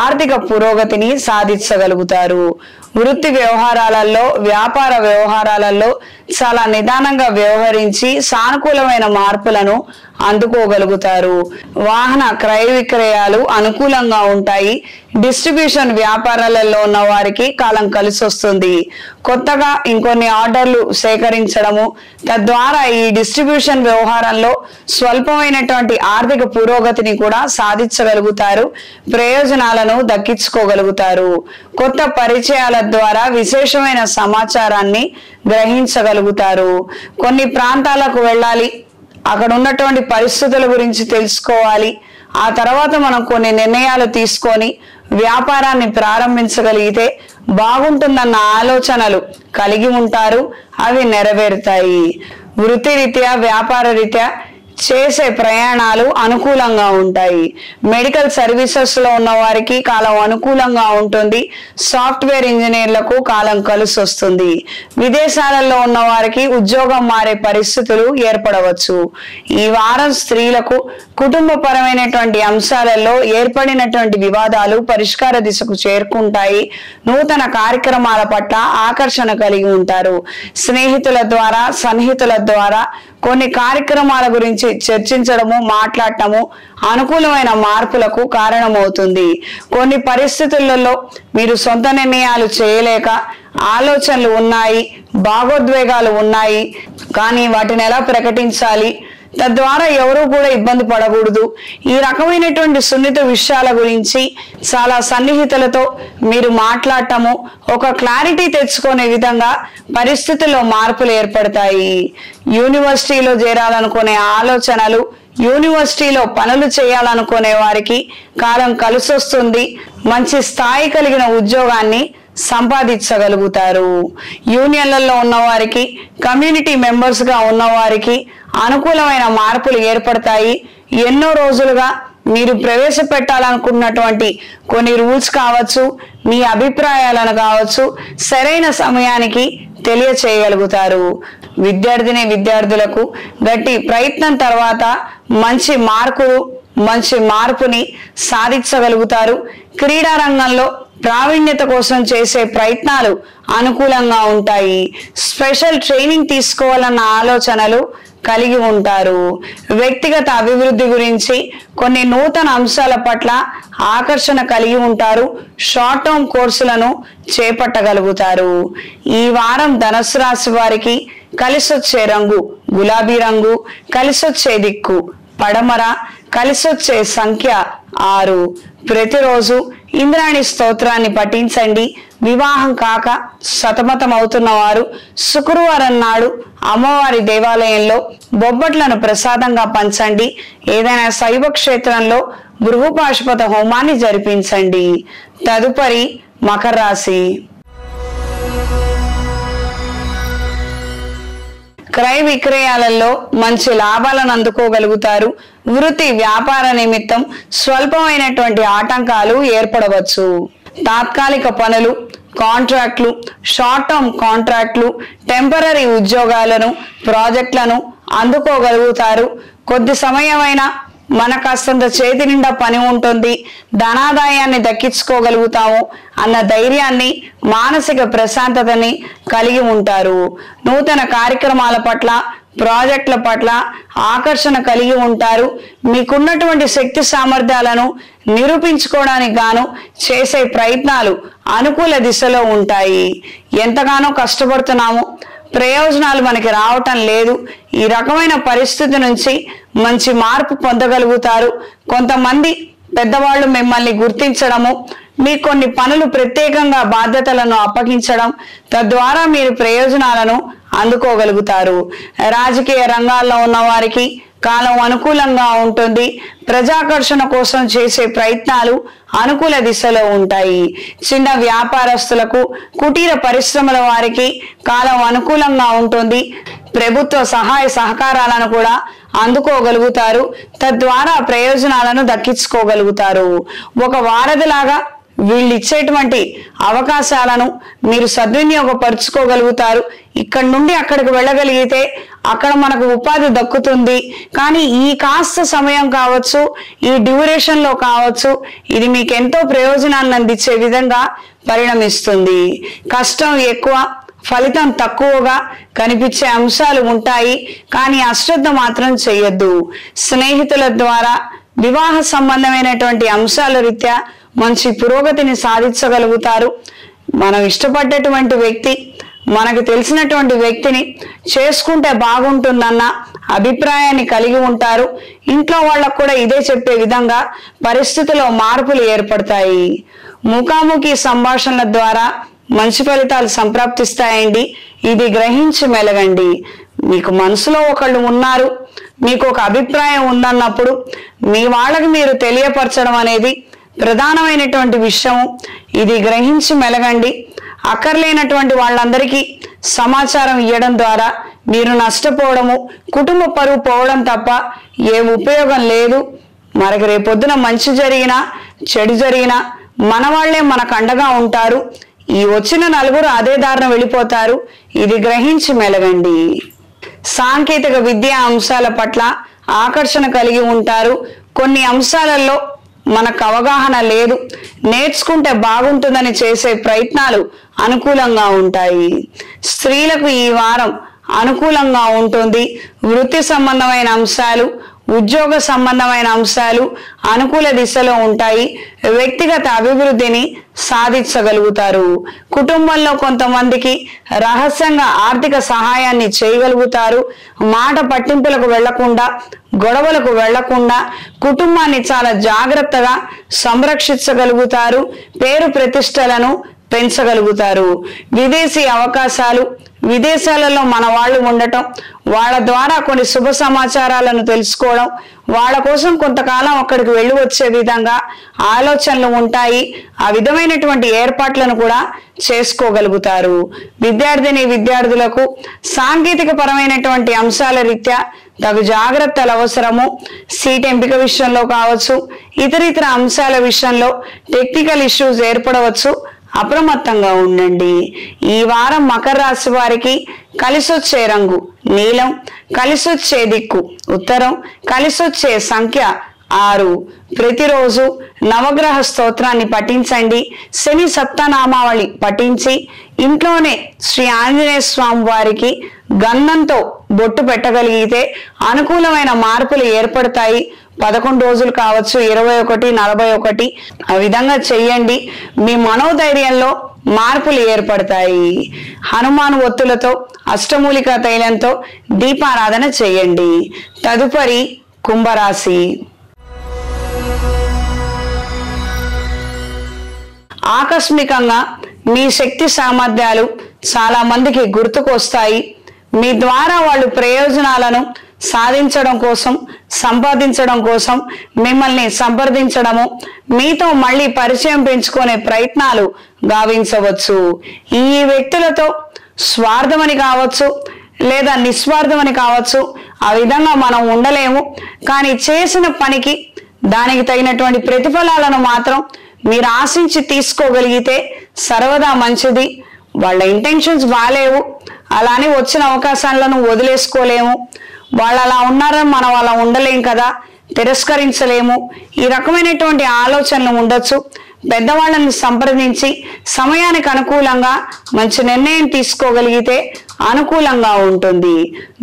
ఆర్థిక పురోగతిని సాధించగలుగుతారు. వృత్తి వ్యవహారాలలో, వ్యాపార వ్యవహారాలలో చాలా నిదానంగా వ్యవహరించి సానుకూలమైన మార్పులను అందుకోగలుగుతారు. వాహన క్రయ విక్రయాలు అనుకూలంగా ఉంటాయి. డిస్ట్రిబ్యూషన్ వ్యాపారాలలో ఉన్న వారికి కాలం కలిసి వస్తుంది. కొత్తగా ఇంకొన్ని ఆర్డర్లు సేకరించడము, తద్వారా ఈ డిస్ట్రిబ్యూషన్ వ్యవహారంలో స్వల్పమైనటువంటి ఆర్థిక పురోగతిని కూడా సాధించగలుగుతారు. ప్రయోజనాలను దక్కించుకోగలుగుతారు. కొత్త పరిచయాల ద్వారా విశేషమైన సమాచారాన్ని గ్రహించగలుగుతారు. కొన్ని ప్రాంతాలకు వెళ్ళాలి, అక్కడ ఉన్నటువంటి పరిస్థితుల గురించి తెలుసుకోవాలి. ఆ తర్వాత మనం కొన్ని నిర్ణయాలు తీసుకొని వ్యాపారాన్ని ప్రారంభించగలిగితే బాగుంటుందన్న ఆలోచనలు కలిగి ఉంటారు. అవి నెరవేరుతాయి. వృత్తిరీత్యా, వ్యాపార రీత్యా చేసే ప్రయాణాలు అనుకూలంగా ఉంటాయి. మెడికల్ సర్వీసెస్ లో ఉన్న వారికి కాలం అనుకూలంగా ఉంటుంది. సాఫ్ట్వేర్ ఇంజనీర్లకు కాలం కలిసి వస్తుంది. విదేశాలలో ఉన్న వారికి ఉద్యోగం మారే పరిస్థితులు ఏర్పడవచ్చు. ఈ వారం స్త్రీలకు కుటుంబపరమైనటువంటి అంశాలలో ఏర్పడినటువంటి వివాదాలు పరిష్కార దిశకు చేరుకుంటాయి. నూతన కార్యక్రమాల పట్ల ఆకర్షణ కలిగి ఉంటారు. స్నేహితుల ద్వారా, సన్నిహితుల ద్వారా కొన్ని కార్యక్రమాల గురించి చర్చించడము, మాట్లాడటము అనుకూలమైన మార్పులకు కారణమవుతుంది. కొన్ని పరిస్థితులలో మీరు సొంత నిర్ణయాలు చేయలేక ఆలోచనలు ఉన్నాయి, భావోద్వేగాలు ఉన్నాయి, కానీ వాటిని ఎలా ప్రకటించాలి, తద్వారా ఎవరు కూడా ఇబ్బంది పడకూడదు. ఈ రకమైనటువంటి సున్నిత విషయాల గురించి చాలా సన్నిహితులతో మీరు మాట్లాడటము, ఒక క్లారిటీ తెచ్చుకునే విధంగా పరిస్థితుల్లో మార్పులు ఏర్పడతాయి. యూనివర్సిటీలో చేరాలనుకునే ఆలోచనలు, యూనివర్సిటీలో పనులు చేయాలనుకునే వారికి కాలం కలిసి వస్తుంది. మంచి స్థాయి కలిగిన ఉద్యోగాన్ని సంపాదించగలుగుతారు. యూనియన్లలో ఉన్నవారికి, కమ్యూనిటీ మెంబర్స్ గా ఉన్నవారికి అనుకూలమైన మార్పులు ఏర్పడతాయి. ఎన్నో రోజులుగా మీరు ప్రవేశపెట్టాలనుకున్నటువంటి కొన్ని రూల్స్ కావచ్చు, మీ అభిప్రాయాలను కావచ్చు, సరైన సమయానికి తెలియచేయగలుగుతారు. విద్యార్థులకు గట్టి ప్రయత్నం తర్వాత మంచి మార్పుని సాధించగలుగుతారు. క్రీడా రంగంలో ప్రావీణ్యత కోసం చేసే ప్రయత్నాలు అనుకూలంగా ఉంటాయి. స్పెషల్ ట్రైనింగ్ తీసుకోవాలన్న ఆలోచనలు కలిగి ఉంటారు. వ్యక్తిగత అభివృద్ధి గురించి కొన్ని నూతన అంశాల పట్ల ఆకర్షణ కలిగి ఉంటారు. షార్ట్ టర్మ్ కోర్సులను చేపట్టగలుగుతారు. ఈ వారం ధనుస్సు రాశి వారికి కలిసొచ్చే రంగు గులాబీ రంగు, కలిసొచ్చే దిక్కు పడమర, కలిసొచ్చే సంఖ్య 6. ప్రతిరోజు ఇంద్రాణి స్తోత్రాన్ని పఠించండి. వివాహం కాక సతమతం అవుతున్న వారు శుక్రవారం నాడు అమ్మవారి దేవాలయంలో బొబ్బట్లను ప్రసాదంగా పంచండి. ఏదైనా శైవ క్షేత్రంలో బృహపాశుపత హోమాన్ని జరిపించండి. తదుపరి మకర రాశి. క్రయ విక్రయాలలో మంచి లాభాలను అందుకోగలుగుతారు. వృత్తి వ్యాపార నిమిత్తం స్వల్పమైనటువంటి ఆటంకాలు ఏర్పడవచ్చు. తాత్కాలిక పనులు, కాంట్రాక్ట్లు, షార్ట్ టర్మ్ కాంట్రాక్ట్లు, టెంపరరీ ఉద్యోగాలను, ప్రాజెక్టులను అందుకోగలుగుతారు. కొద్ది సమయమైనా మన కాస్తంత చేతి నిండా పని ఉంటుంది, ధనాదాయాన్ని దక్కించుకోగలుగుతాము అన్న ధైర్యాన్ని, మానసిక ప్రశాంతతని కలిగి ఉంటారు. నూతన కార్యక్రమాల పట్ల, ప్రాజెక్టుల పట్ల ఆకర్షణ కలిగి ఉంటారు. మీకున్నటువంటి శక్తి సామర్థ్యాలను నిరూపించుకోవడానికి గాను చేసే ప్రయత్నాలు అనుకూల దిశలో ఉంటాయి. ఎంతగానో కష్టపడుతున్నాము, ప్రయోజనాలు మనకి రావటం లేదు. ఈ రకమైన పరిస్థితి నుంచి మంచి మార్పు పొందగలుగుతారు. కొంతమంది పెద్దవాళ్ళు మిమ్మల్ని గుర్తించడము, మీ కొన్ని పనులు ప్రత్యేకంగా బాధ్యతలను అప్పగించడం, తద్వారా మీరు ప్రయోజనాలను అందుకోగలుగుతారు. రాజకీయ రంగాల్లో ఉన్న వారికి కాలం అనుకూలంగా ఉంటుంది. ప్రజాకర్షణ కోసం చేసే ప్రయత్నాలు అనుకూల దిశలో ఉంటాయి. చిన్న వ్యాపారస్తులకు, కుటీర పరిశ్రమల వారికి కాలం అనుకూలంగా ఉంటుంది. ప్రభుత్వ సహాయ సహకారాలను కూడా అందుకోగలుగుతారు. తద్వారా ప్రయోజనాలను దక్కించుకోగలుగుతారు. ఒక వారధిలాగా వీళ్ళు ఇచ్చేటువంటి అవకాశాలను మీరు సద్వినియోగపరుచుకోగలుగుతారు. ఇక్కడ నుండి అక్కడికి వెళ్ళగలిగితే అక్కడ మనకు ఉపాధి దక్కుతుంది. కానీ ఈ కాస్త సమయం కావచ్చు, ఈ డ్యూరేషన్ లో కావచ్చు, ఇది మీకు ఎంతో ప్రయోజనాన్ని అందించే విధంగా పరిణమిస్తుంది. కష్టం ఎక్కువ, ఫలితం తక్కువగా కనిపించే అంశాలు ఉంటాయి. కానీ అశ్రద్ధ మాత్రం చేయొద్దు. స్నేహితుల ద్వారా, వివాహ సంబంధమైనటువంటి అంశాల రీత్యా మంచి పురోగతిని సాధించగలుగుతారు. మనం ఇష్టపడ్డటువంటి వ్యక్తి, మనకు తెలిసినటువంటి వ్యక్తిని చేసుకుంటే బాగుంటుందన్న అభిప్రాయాన్ని కలిగి ఉంటారు. ఇంట్లో వాళ్ళకు కూడా ఇదే చెప్పే విధంగా పరిస్థితిలో మార్పులు ఏర్పడతాయి. ముఖాముఖి సంభాషణల ద్వారా మంచి ఫలితాలు సంప్రాప్తిస్తాయండి. ఇది గ్రహించి మెలగండి. మీకు మనసులో ఒకళ్ళు ఉన్నారు, మీకు ఒక అభిప్రాయం ఉందన్నప్పుడు మీ వాళ్ళకి మీరు తెలియపరచడం అనేది ప్రధానమైనటువంటి విషయం. ఇది గ్రహించి మెలగండి. అక్కర్లేనటువంటి వాళ్ళందరికీ సమాచారం ఇవ్వడం ద్వారా మీరు నష్టపోవడము, కుటుంబ పరువు పోవడం తప్ప ఏ ఉపయోగం లేదు. మనకి రేపొద్దున మంచి జరిగినా చెడు జరిగినా మన వాళ్లే మనకు అండగా ఉంటారు. ఈ వచ్చిన నలుగురు అదే దారిన వెళ్ళిపోతారు. ఇది గ్రహించి మెలగండి. సాంకేతిక విద్యా అంశాల పట్ల ఆకర్షణ కలిగి ఉంటారు. కొన్ని అంశాలలో మనకు అవగాహన లేదు, నేర్చుకుంటే బాగుంటుందని చేసే ప్రయత్నాలు అనుకూలంగా ఉంటాయి. స్త్రీలకు ఈ వారం అనుకూలంగా ఉంటుంది. వృత్తి సంబంధమైన అంశాలు, ఉద్యోగ సంబంధమైన అంశాలు అనుకూల దిశలో ఉంటాయి. వ్యక్తిగత అభివృద్ధిని సాధించగలుగుతారు. కుటుంబంలో కొంతమందికి రహస్యంగా ఆర్థిక సహాయాన్ని చేయగలుగుతారు. మాట పట్టింపులకు వెళ్లకుండా, గొడవలకు వెళ్లకుండా కుటుంబాన్ని చాలా జాగ్రత్తగా సంరక్షించగలుగుతారు. పేరు ప్రతిష్టలను పెంచగలుగుతారు. విదేశీ అవకాశాలు, విదేశాలలో మన వాళ్ళు ఉండటం, వాళ్ళ ద్వారా కొన్ని శుభ సమాచారాలను తెలుసుకోవడం, వాళ్ళ కోసం కొంతకాలం అక్కడికి వెళ్ళి వచ్చే విధంగా ఆలోచనలు ఉంటాయి. ఆ విధమైనటువంటి ఏర్పాట్లను కూడా చేసుకోగలుగుతారు. విద్యార్థులకు సాంకేతిక పరమైనటువంటి అంశాల రీత్యా తగు జాగ్రత్తలు అవసరము. సీట్ ఎంపిక విషయంలో కావచ్చు, ఇతర అంశాల విషయంలో టెక్నికల్ ఇష్యూస్ ఏర్పడవచ్చు. అప్రమత్తంగా ఉండండి. ఈ వారం మకర రాశి వారికి కలిసొచ్చే రంగు నీలం, కలిసొచ్చే దిక్కు ఉత్తరం, కలిసొచ్చే సంఖ్య 6. ప్రతిరోజు నవగ్రహ స్తోత్రాన్ని పఠించండి. శని సప్తనామావళి పఠించి ఇంట్లోనే శ్రీ ఆంజనేయ స్వామి వారికి గంధంతో బొట్టు పెట్టగలిగితే అనుకూలమైన మార్పులు ఏర్పడతాయి. 11 రోజులు కావచ్చు, 21, 41 ఆ విధంగా చెయ్యండి. మీ మనోధైర్యంలో మార్పులు ఏర్పడతాయి. హనుమాన్ ఒత్తులతో, అష్టమూలికా తైలంతో దీపారాధన చేయండి. తదుపరి కుంభరాశి. ఆకస్మికంగా మీ శక్తి సామర్థ్యాలు చాలా మందికి గుర్తుకొస్తాయి. మీ ద్వారా వాళ్ళు ప్రయోజనాలను సాధించడం కోసం, సంపాదించడం కోసం మిమ్మల్ని సంప్రదించడము, మీతో మళ్ళీ పరిచయం పెంచుకునే ప్రయత్నాలు గావించవచ్చు. ఈ వ్యక్తులతో స్వార్థమని కావచ్చు, లేదా నిస్వార్థమని కావచ్చు, ఆ విధంగా మనం ఉండలేము. కానీ చేసిన పనికి దానికి తగినటువంటి ప్రతిఫలాలను మాత్రం మీరు ఆశించి తీసుకోగలిగితే సర్వదా మంచిది. వాళ్ళ ఇంటెన్షన్స్ బాలేవు, అలానే వచ్చిన అవకాశాలను వదిలేసుకోలేము. వాళ్ళు అలా ఉన్నారని మనం అలా ఉండలేం కదా, తిరస్కరించలేము. ఈ రకమైనటువంటి ఆలోచనలు ఉండొచ్చు. పెద్దవాళ్ళని సంప్రదించి సమయానికి అనుకూలంగా మంచి నిర్ణయం తీసుకోగలిగితే అనుకూలంగా ఉంటుంది.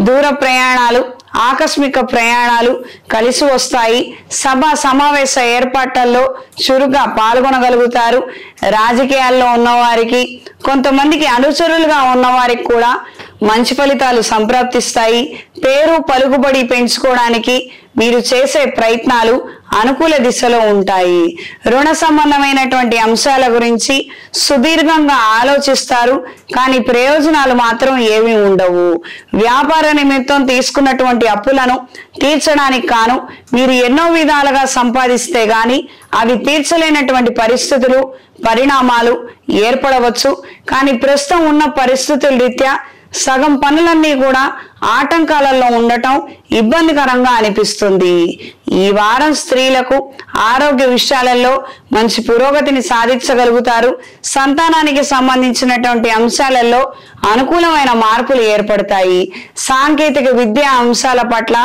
దూర ప్రయాణాలు, ఆకస్మిక ప్రయాణాలు కలిసి వస్తాయి. సభ సమావేశ ఏర్పాట్లలో చురుగ్గా పాల్గొనగలుగుతారు. రాజకీయాల్లో ఉన్నవారికి, కొంతమందికి అనుచరులుగా ఉన్నవారికి కూడా మంచి ఫలితాలు సంప్రాప్తిస్తాయి. పేరు పలుకుబడి పెంచుకోవడానికి మీరు చేసే ప్రయత్నాలు అనుకూల దిశలో ఉంటాయి. రుణ సంబంధమైనటువంటి అంశాల గురించి సుదీర్ఘంగా ఆలోచిస్తారు, కానీ ప్రయోజనాలు మాత్రం ఏమీ ఉండవు. వ్యాపార నిమిత్తం తీసుకున్నటువంటి అప్పులను తీర్చడానికి కాను మీరు ఎన్నో విధాలుగా సంపాదిస్తే గాని అవి తీర్చలేనటువంటి పరిస్థితులు, పరిణామాలు ఏర్పడవచ్చు. కానీ ప్రస్తుతం ఉన్న పరిస్థితుల రీత్యా సగం పనులన్నీ కూడా ఆటంకాలలో ఉండటం ఇబ్బందికరంగా అనిపిస్తుంది. ఈ వారం స్త్రీలకు ఆరోగ్య విషయాలలో మంచి పురోగతిని సాధించగలుగుతారు. సంతానానికి సంబంధించినటువంటి అంశాలలో అనుకూలమైన మార్పులు ఏర్పడతాయి. సాంకేతిక విద్యా అంశాల పట్ల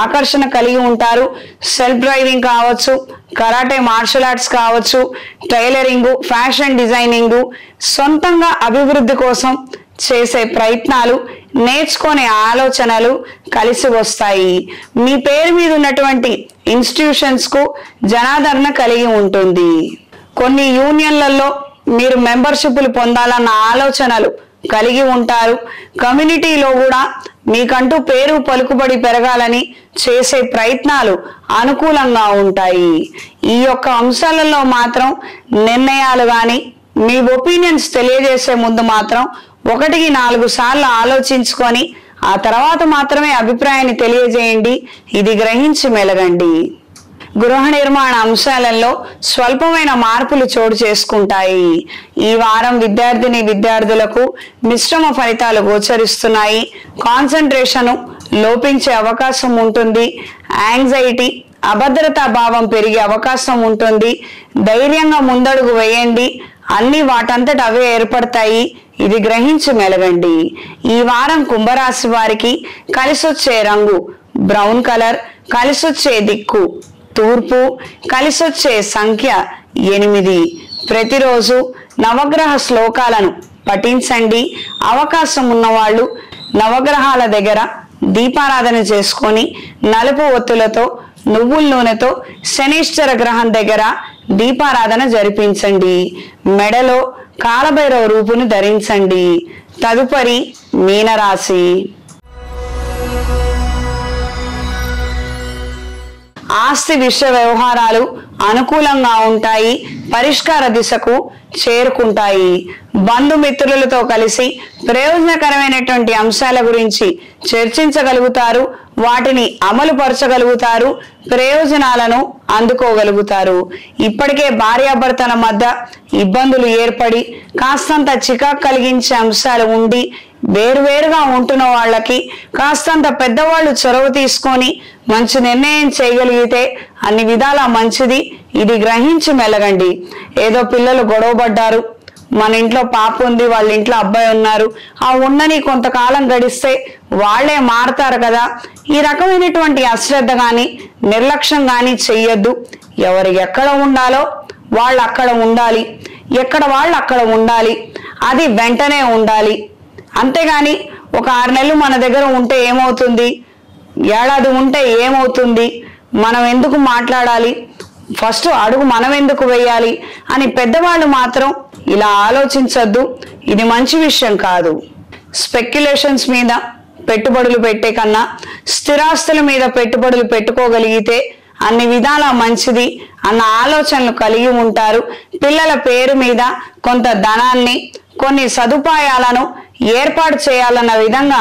ఆకర్షణ కలిగి ఉంటారు. సెల్ఫ్ డ్రైవింగ్ కావచ్చు, కరాటే మార్షల్ ఆర్ట్స్ కావచ్చు, టైలరింగ్, ఫ్యాషన్ డిజైనింగ్, సొంతంగా అభివృద్ధి కోసం చేసే ప్రయత్నాలు, నేర్చుకునే ఆలోచనలు కలిసి వస్తాయి. మీ పేరు మీద ఉన్నటువంటి ఇన్స్టిట్యూషన్స్ కు జనాదరణ కలిగి ఉంటుంది. కొన్ని యూనియన్లలో మీరు మెంబర్షిప్లు పొందాలన్న ఆలోచనలు కలిగి ఉంటారు. కమ్యూనిటీలో కూడా మీకంటూ పేరు పలుకుబడి పెరగాలని చేసే ప్రయత్నాలు అనుకూలంగా ఉంటాయి. ఈ యొక్క అంశాలలో మాత్రం నిర్ణయాలు కానీ మీ ఒపీనియన్స్ తెలియజేసే ముందు మాత్రం 1-4 సార్లు ఆలోచించుకొని ఆ తర్వాత మాత్రమే అభిప్రాయాన్ని తెలియజేయండి. ఇది గ్రహించి మెలగండి. గృహ నిర్మాణ అంశాలలో స్వల్పమైన మార్పులు చోటు చేసుకుంటాయి. ఈ వారం విద్యార్థులకు మిశ్రమ ఫలితాలు గోచరిస్తున్నాయి. కాన్సన్ట్రేషన్ లోపించే అవకాశం ఉంటుంది. యాంగ్జైటీ, అభద్రతా భావం పెరిగే అవకాశం ఉంటుంది. ధైర్యంగా ముందడుగు వేయండి, అన్ని వాటంతట అవే ఏర్పడతాయి. ఇది గ్రహించి మెలగండి. ఈ వారం కుంభరాశి వారికి కలిసొచ్చే రంగు బ్రౌన్ కలర్, కలిసొచ్చే దిక్కు తూర్పు, కలిసొచ్చే సంఖ్య 8. ప్రతిరోజు నవగ్రహ శ్లోకాలను పఠించండి. అవకాశం ఉన్నవాళ్ళు నవగ్రహాల దగ్గర దీపారాధన చేసుకొని నలుపు ఒత్తులతో, నువ్వుల నూనెతో శనీశ్వర గ్రహం దగ్గర దీపారాధన జరిపించండి. మెడలో కాలభైరవ రూపును ధరించండి. తదుపరి మీనరాశి. ఆస్తి విషయ వ్యవహారాలు అనుకూలంగా ఉంటాయి. పరిష్కార దిశకు చేరుకుంటాయి. బంధుమిత్రులతో కలిసి ప్రయోజనకరమైనటువంటి అంశాల గురించి చర్చించగలుగుతారు. వాటిని అమలు పరచగలుగుతారు. ప్రయోజనాలను అందుకోగలుగుతారు. ఇప్పటికే భార్యాభర్తల మధ్య ఇబ్బందులు ఏర్పడి కాస్తంత చికాకు కలిగించే అంశాలు ఉండి వేరువేరుగా ఉంటున్న వాళ్ళకి కాస్తంత పెద్దవాళ్ళు చొరవ తీసుకొని మంచి నిర్ణయం చేయగలిగితే అన్ని విధాలా మంచిది. ఇది గ్రహించి మెలగండి. ఏదో పిల్లలు గొడవపడ్డారు, మన ఇంట్లో పాప ఉంది, వాళ్ళ ఇంట్లో అబ్బాయి ఉన్నారు, ఆ ఉన్నని కొంతకాలం గడిస్తే వాళ్లే మారతారు కదా. ఈ రకమైనటువంటి అశ్రద్ధ గాని నిర్లక్ష్యం గాని చెయ్యొద్దు. ఎవరు ఎక్కడ ఉండాలో వాళ్ళు అక్కడ ఉండాలి, ఎక్కడ వాళ్ళు అక్కడ ఉండాలి, అది వెంటనే ఉండాలి. అంతేగాని ఒక 6 నెలలు మన దగ్గర ఉంటే ఏమవుతుంది, ఏడాది ఉంటే ఏమవుతుంది, మనం ఎందుకు మాట్లాడాలి, ఫస్ట్ అడుగు మనం ఎందుకు వేయాలి అని పెద్దవాళ్ళు మాత్రం ఇలా ఆలోచించొద్దు. ఇది మంచి విషయం కాదు. స్పెక్యులేషన్స్ మీద పెట్టుబడులు పెట్టే కన్నా స్థిరాస్తుల మీద పెట్టుబడులు పెట్టుకోగలిగితే అన్ని విధాలా మంచిది అన్న ఆలోచనలు కలిగి ఉంటారు. పిల్లల పేరు మీద కొంత ధనాన్ని, కొన్ని సదుపాయాలను ఏర్పాటు చేయాలన్న విధంగా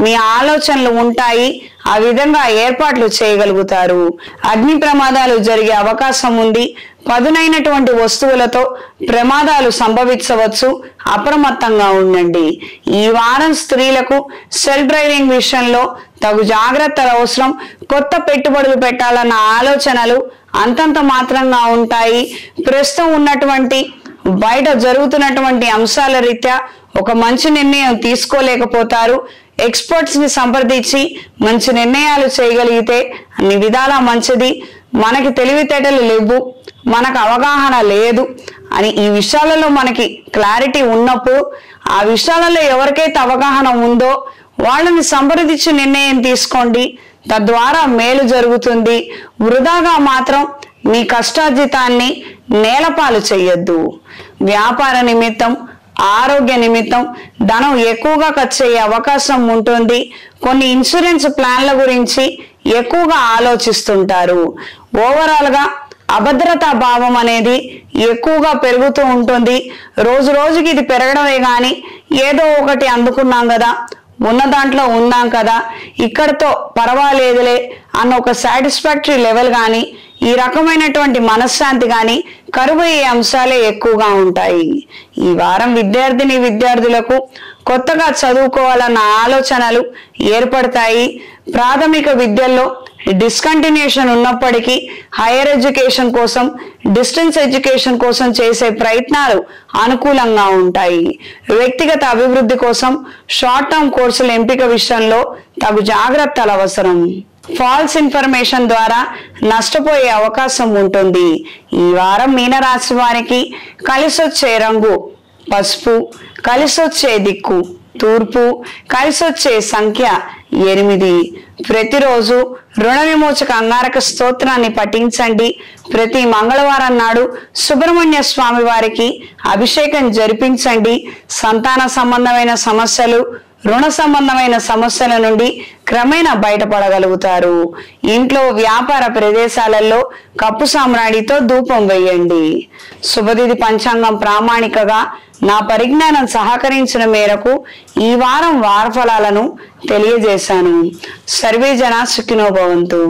మీ ఆలోచనలు ఉంటాయి. ఆ విధంగా ఏర్పాట్లు చేయగలుగుతారు. అగ్ని ప్రమాదాలు జరిగే అవకాశం ఉంది. పదునైనటువంటి వస్తువులతో ప్రమాదాలు సంభవించవచ్చు. అప్రమత్తంగా ఉండండి. ఈ వారం స్త్రీలకు సెల్ఫ్ డ్రైవింగ్ విషయంలో తగు జాగ్రత్తలు అవసరం. కొత్త పెట్టుబడులు పెట్టాలన్న ఆలోచనలు అంతంత మాత్రంగా ఉంటాయి. ప్రస్తుతం ఉన్నటువంటి బయట జరుగుతున్నటువంటి అంశాల రీత్యా ఒక మంచి నిర్ణయం తీసుకోలేకపోతారు. ఎక్స్పర్ట్స్ ని సంప్రదించి మంచి నిర్ణయాలు చేయగలిగితే అన్ని విధాలా మంచిది. మనకి తెలివితేటలు లేవు, మనకు అవగాహన లేదు అని ఈ విషయాలలో మనకి క్లారిటీ ఉన్నప్పుడు ఆ విషయాలలో ఎవరికైతే అవగాహన ఉందో వాళ్ళని సంప్రదించి నిర్ణయం తీసుకోండి. తద్వారా మేలు జరుగుతుంది. వృధాగా మాత్రం మీ కష్టార్జితాన్ని నేలపాలు చెయ్యొద్దు. వ్యాపార నిమిత్తం, ఆరోగ్య నిమిత్తం ధనం ఎక్కువగా ఖర్చు అయ్యే అవకాశం ఉంటుంది. కొన్ని ఇన్సూరెన్స్ ప్లాన్ల గురించి ఎక్కువగా ఆలోచిస్తుంటారు. ఓవరాల్ గా అభద్రతా భావం అనేది ఎక్కువగా పెరుగుతూ ఉంటుంది. రోజు రోజుకి ఇది పెరగడమే గాని ఏదో ఒకటి అందుకున్నాం కదా, ఉన్న దాంట్లో ఉన్నాం కదా, ఇక్కడతో పర్వాలేదులే అన్న ఒక సాటిస్ఫాక్టరీ లెవెల్ కానీ ఈ రకమైనటువంటి మనశ్శాంతి కానీ కరువయ్యే అంశాలే ఎక్కువగా ఉంటాయి. ఈ వారం విద్యార్థులకు కొత్తగా చదువుకోవాలన్న ఆలోచనలు ఏర్పడతాయి. ప్రాథమిక విద్యల్లో డిస్కంటిన్యూషన్ ఉన్నప్పటికీ హైయర్ ఎడ్యుకేషన్ కోసం, డిస్టెన్స్ ఎడ్యుకేషన్ కోసం చేసే ప్రయత్నాలు అనుకూలంగా ఉంటాయి. వ్యక్తిగత అభివృద్ధి కోసం షార్ట్ టర్మ్ కోర్సుల ఎంపిక విషయంలో తగు జాగ్రత్తలు అవసరం. ఫాల్స్ ఇన్ఫర్మేషన్ ద్వారా నష్టపోయే అవకాశం ఉంటుంది. ఈ వారం మీనరాశి వారికి కలిసొచ్చే రంగు పసుపు, కలిసొచ్చే దిక్కు తూర్పు, కలిసొచ్చే సంఖ్య 8. ప్రతిరోజు రుణ విమోచక అంగారక స్తోత్రాన్ని పఠించండి. ప్రతి మంగళవారం నాడు సుబ్రహ్మణ్య స్వామి వారికి అభిషేకం జరిపించండి. సంతాన సంబంధమైన సమస్యలు, రుణ సంబంధమైన సమస్యల నుండి క్రమేణా బయటపడగలుగుతారు. ఇంట్లో, వ్యాపార ప్రదేశాలలో కప్పు సామ్రాణితో ధూపం వేయండి. శుభతిథి పంచాంగం ప్రామాణికగా నా పరిజ్ఞానం సహకరించిన మేరకు ఈ వారం వారఫలాలను తెలియజేశాను. సర్వే జనా సుఖినో భవంతు.